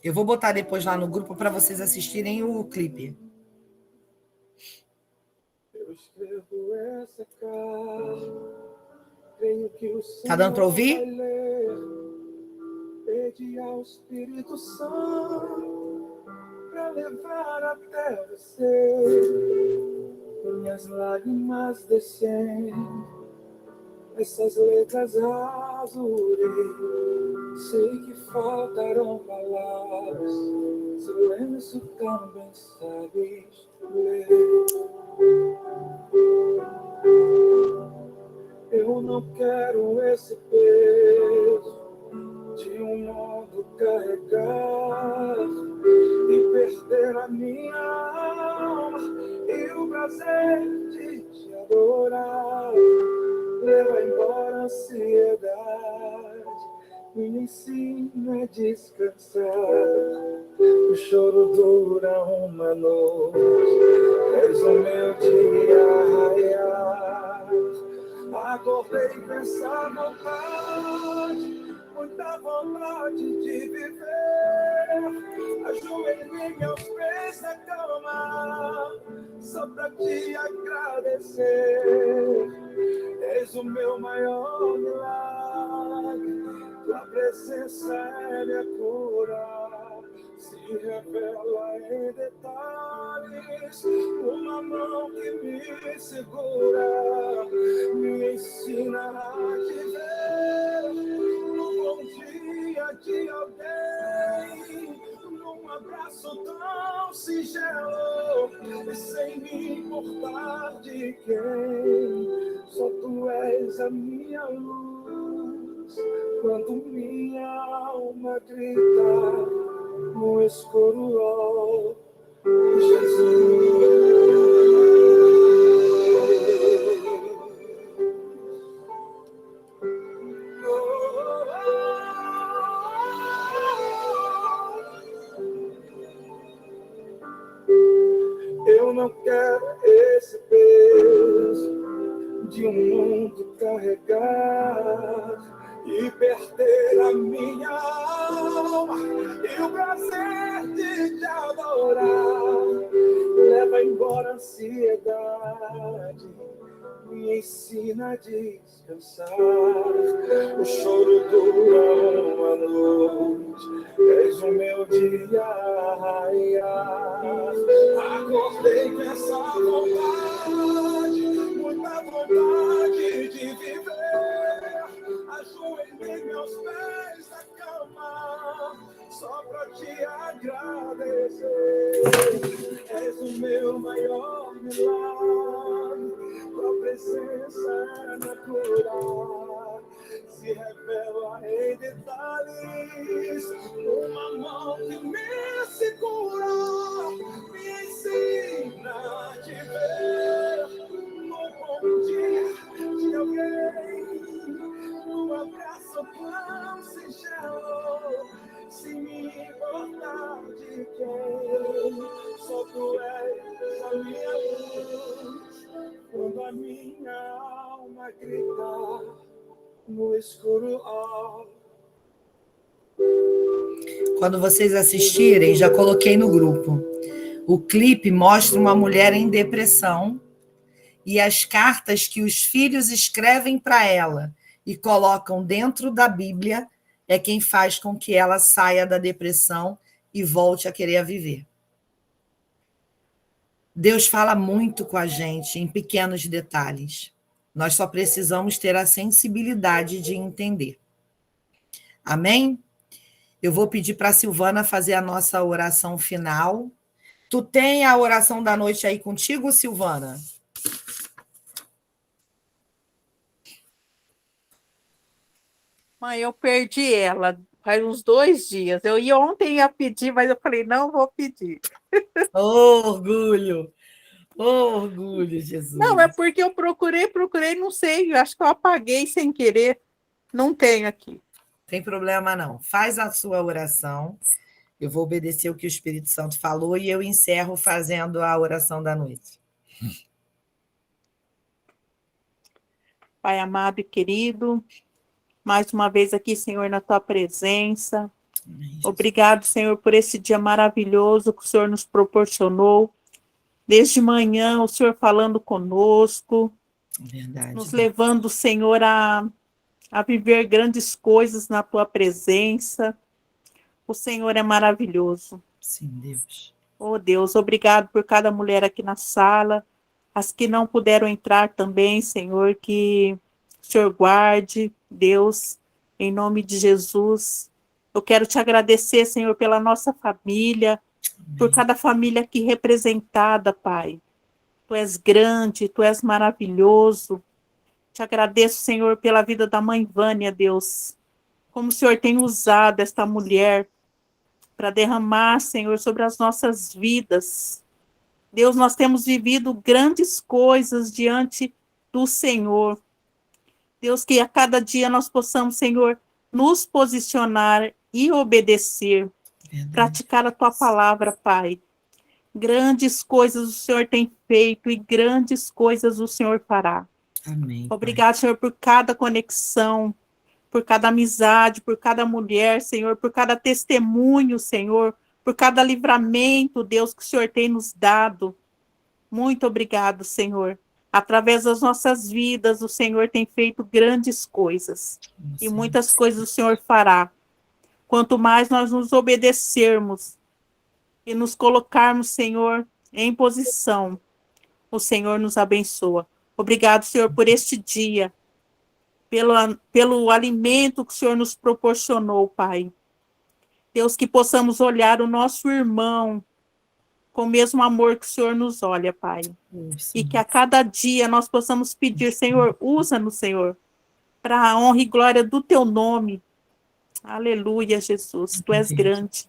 Eu vou botar depois lá no grupo para vocês assistirem o clipe. Eu escrevo essa carta. Tá dando para ouvir? Pede ao Espírito Santo para levar até você minhas lágrimas descendo, essas letras azulei. Sei que faltarão palavras, silêncio também sabes ler. Eu não quero esse peso de um mundo carregar e perder a minha alma e o prazer de te adorar. Leva embora a ansiedade, me ensina a descansar. O choro dura uma noite, és o meu dia a raiar. Acordei com essa vontade, muita vontade de viver. Ajoelhei aos pés da cama, só pra te agradecer. És o meu maior milagre, tua presença é minha cura. Se revela em detalhes, uma mão que me segura, me ensina a viver no bom dia de alguém, num abraço tão singelo, e sem me importar de quem, só tu és a minha luz, quando minha alma grita no escuro, ó Jesus. Eu não quero esse peso de um mundo carregar e perder a minha alma e o prazer de te adorar. Leva embora a ansiedade, me ensina a descansar. O choro dura uma noite, és o meu dia a raiar. Acordei com essa vontade, muita vontade de viver. Ajoelhei meus pés na cama, só pra te agradecer. És o meu maior milagre, tua presença é minha cura. Se revela em detalhes, uma mão que me segura, me ensina a te ver no bom dia de alguém, um abraço tão singelo, sem me importar de quem, só tu és a minha luz, quando a minha alma grita no escuro. Quando vocês assistirem, já coloquei no grupo. O clipe mostra uma mulher em depressão e as cartas que os filhos escrevem para ela e colocam dentro da Bíblia é quem faz com que ela saia da depressão e volte a querer viver. Deus fala muito com a gente em pequenos detalhes. Nós só precisamos ter a sensibilidade de entender. Amém? Eu vou pedir para a Silvana fazer a nossa oração final. Tu tem a oração da noite aí contigo, Silvana? Mãe, eu perdi ela faz uns 2 dias. Eu ia ontem ia pedir, mas eu falei, não vou pedir. Orgulho! Orgulho, Jesus. Não, é porque eu procurei, não sei, eu acho que eu apaguei sem querer. Não tenho aqui. Tem problema não. Faz a sua oração. Eu vou obedecer o que o Espírito Santo falou e eu encerro fazendo a oração da noite. Pai amado e querido, mais uma vez aqui, Senhor, na tua presença. Amém, Obrigado, Senhor, por esse dia maravilhoso que o Senhor nos proporcionou. Desde manhã, o Senhor falando conosco, verdade. nos levando, Senhor, a viver grandes coisas na tua presença. O Senhor é maravilhoso. Sim, Deus. Oh, Deus, obrigado por cada mulher aqui na sala, as que não puderam entrar também, Senhor, que o Senhor guarde, Deus, em nome de Jesus. Eu quero te agradecer, Senhor, pela nossa família, por cada família aqui representada, Pai. Tu és grande, tu és maravilhoso. Te agradeço, Senhor, pela vida da mãe Vânia, Deus. Como o Senhor tem usado esta mulher para derramar, Senhor, sobre as nossas vidas. Deus, nós temos vivido grandes coisas diante do Senhor. Deus, que a cada dia nós possamos, Senhor, nos posicionar e obedecer, praticar a tua palavra, Pai. Grandes coisas o Senhor tem feito e grandes coisas o Senhor fará. Amém. Obrigado, Senhor, por cada conexão, por cada amizade, por cada mulher, Senhor, por cada testemunho, Senhor, por cada livramento, Deus, que o Senhor tem nos dado. Muito obrigado, Senhor. Através das nossas vidas, o Senhor tem feito grandes coisas. E muitas coisas o Senhor fará. Quanto mais nós nos obedecermos e nos colocarmos, Senhor, em posição, o Senhor nos abençoa. Obrigado, Senhor, por este dia, pelo alimento que o Senhor nos proporcionou, Pai. Deus, que possamos olhar o nosso irmão com o mesmo amor que o Senhor nos olha, Pai. E que a cada dia nós possamos pedir, Senhor, usa-nos, Senhor, para a honra e glória do teu nome. Aleluia, Jesus, tu és grande.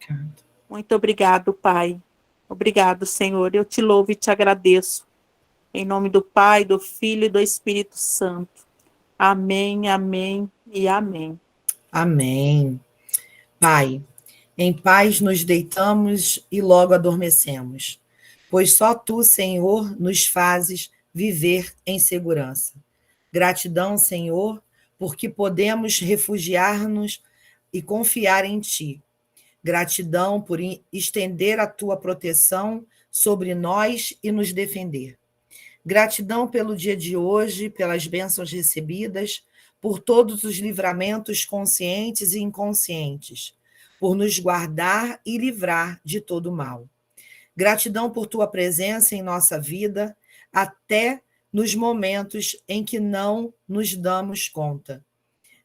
Muito obrigado, Pai. Obrigado, Senhor. Eu te louvo e te agradeço. Em nome do Pai, do Filho e do Espírito Santo. Amém, amém e amém. Amém. Pai, em paz nos deitamos e logo adormecemos, pois só tu, Senhor, nos fazes viver em segurança. Gratidão, Senhor, porque podemos refugiar-nos e confiar em ti. Gratidão por estender a tua proteção sobre nós e nos defender. Gratidão pelo dia de hoje, pelas bênçãos recebidas, por todos os livramentos conscientes e inconscientes, por nos guardar e livrar de todo mal. Gratidão por tua presença em nossa vida, até nos momentos em que não nos damos conta.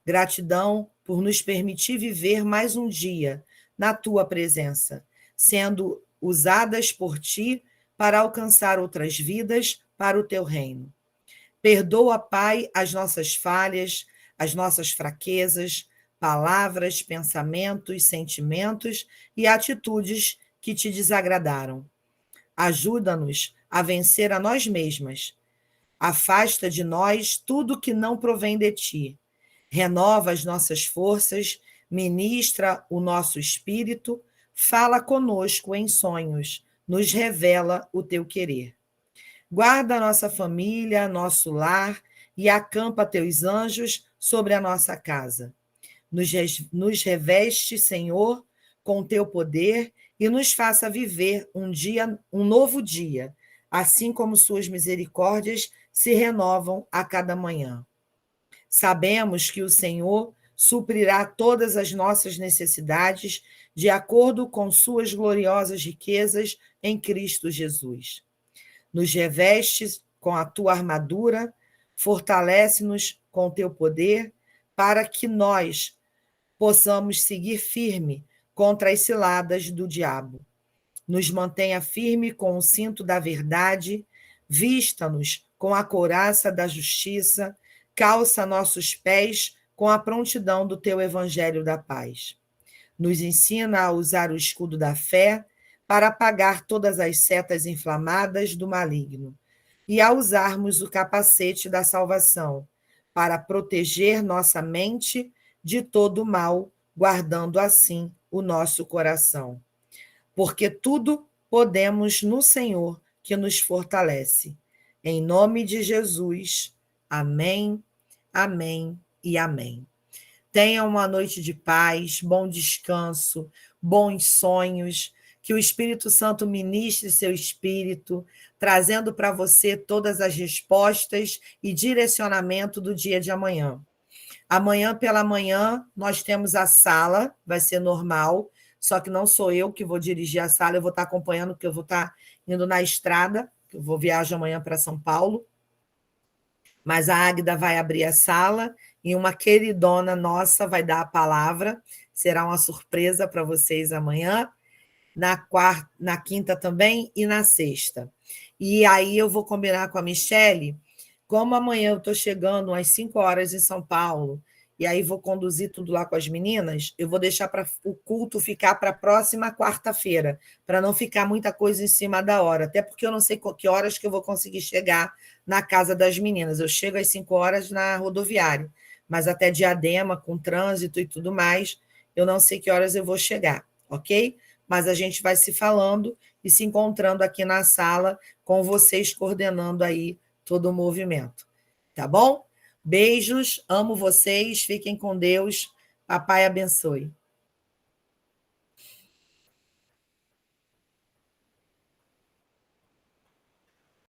Gratidão por nos permitir viver mais um dia na tua presença, sendo usadas por ti para alcançar outras vidas para o teu reino. Perdoa, Pai, as nossas falhas, as nossas fraquezas, palavras, pensamentos, sentimentos e atitudes que te desagradaram. Ajuda-nos a vencer a nós mesmas. Afasta de nós tudo que não provém de ti. Renova as nossas forças, ministra o nosso espírito, fala conosco em sonhos, nos revela o teu querer. Guarda a nossa família, nosso lar e acampa teus anjos sobre a nossa casa. Nos reveste, Senhor, com teu poder e nos faça viver um novo dia, assim como suas misericórdias se renovam a cada manhã. Sabemos que o Senhor suprirá todas as nossas necessidades de acordo com suas gloriosas riquezas em Cristo Jesus. Nos reveste com a tua armadura, fortalece-nos com teu poder, para que nós possamos seguir firme contra as ciladas do diabo. Nos mantenha firme com o cinto da verdade, vista-nos com a couraça da justiça, calça nossos pés com a prontidão do teu evangelho da paz. Nos ensina a usar o escudo da fé para apagar todas as setas inflamadas do maligno e a usarmos o capacete da salvação para proteger nossa mente de todo o mal, guardando assim o nosso coração. Porque tudo podemos no Senhor que nos fortalece. Em nome de Jesus. Amém, amém e amém. Tenha uma noite de paz, bom descanso, bons sonhos, que o Espírito Santo ministre seu espírito, trazendo para você todas as respostas e direcionamento do dia de amanhã. Amanhã pela manhã nós temos a sala, vai ser normal, só que não sou eu que vou dirigir a sala, eu vou estar acompanhando, porque eu vou estar indo na estrada, eu vou viajar amanhã para São Paulo, mas a Águida vai abrir a sala e uma queridona nossa vai dar a palavra, será uma surpresa para vocês amanhã, na quinta também e na sexta. E aí eu vou combinar com a Michele, como amanhã eu estou chegando às 5 horas em São Paulo, e aí vou conduzir tudo lá com as meninas, eu vou deixar o culto ficar para a próxima quarta-feira, para não ficar muita coisa em cima da hora, até porque eu não sei que horas que eu vou conseguir chegar na casa das meninas. Eu chego às 5 horas na rodoviária, mas até Diadema, com trânsito e tudo mais, eu não sei que horas eu vou chegar, ok? Mas a gente vai se falando e se encontrando aqui na sala, com vocês coordenando aí todo o movimento. Tá bom? Beijos, amo vocês, fiquem com Deus. Papai abençoe.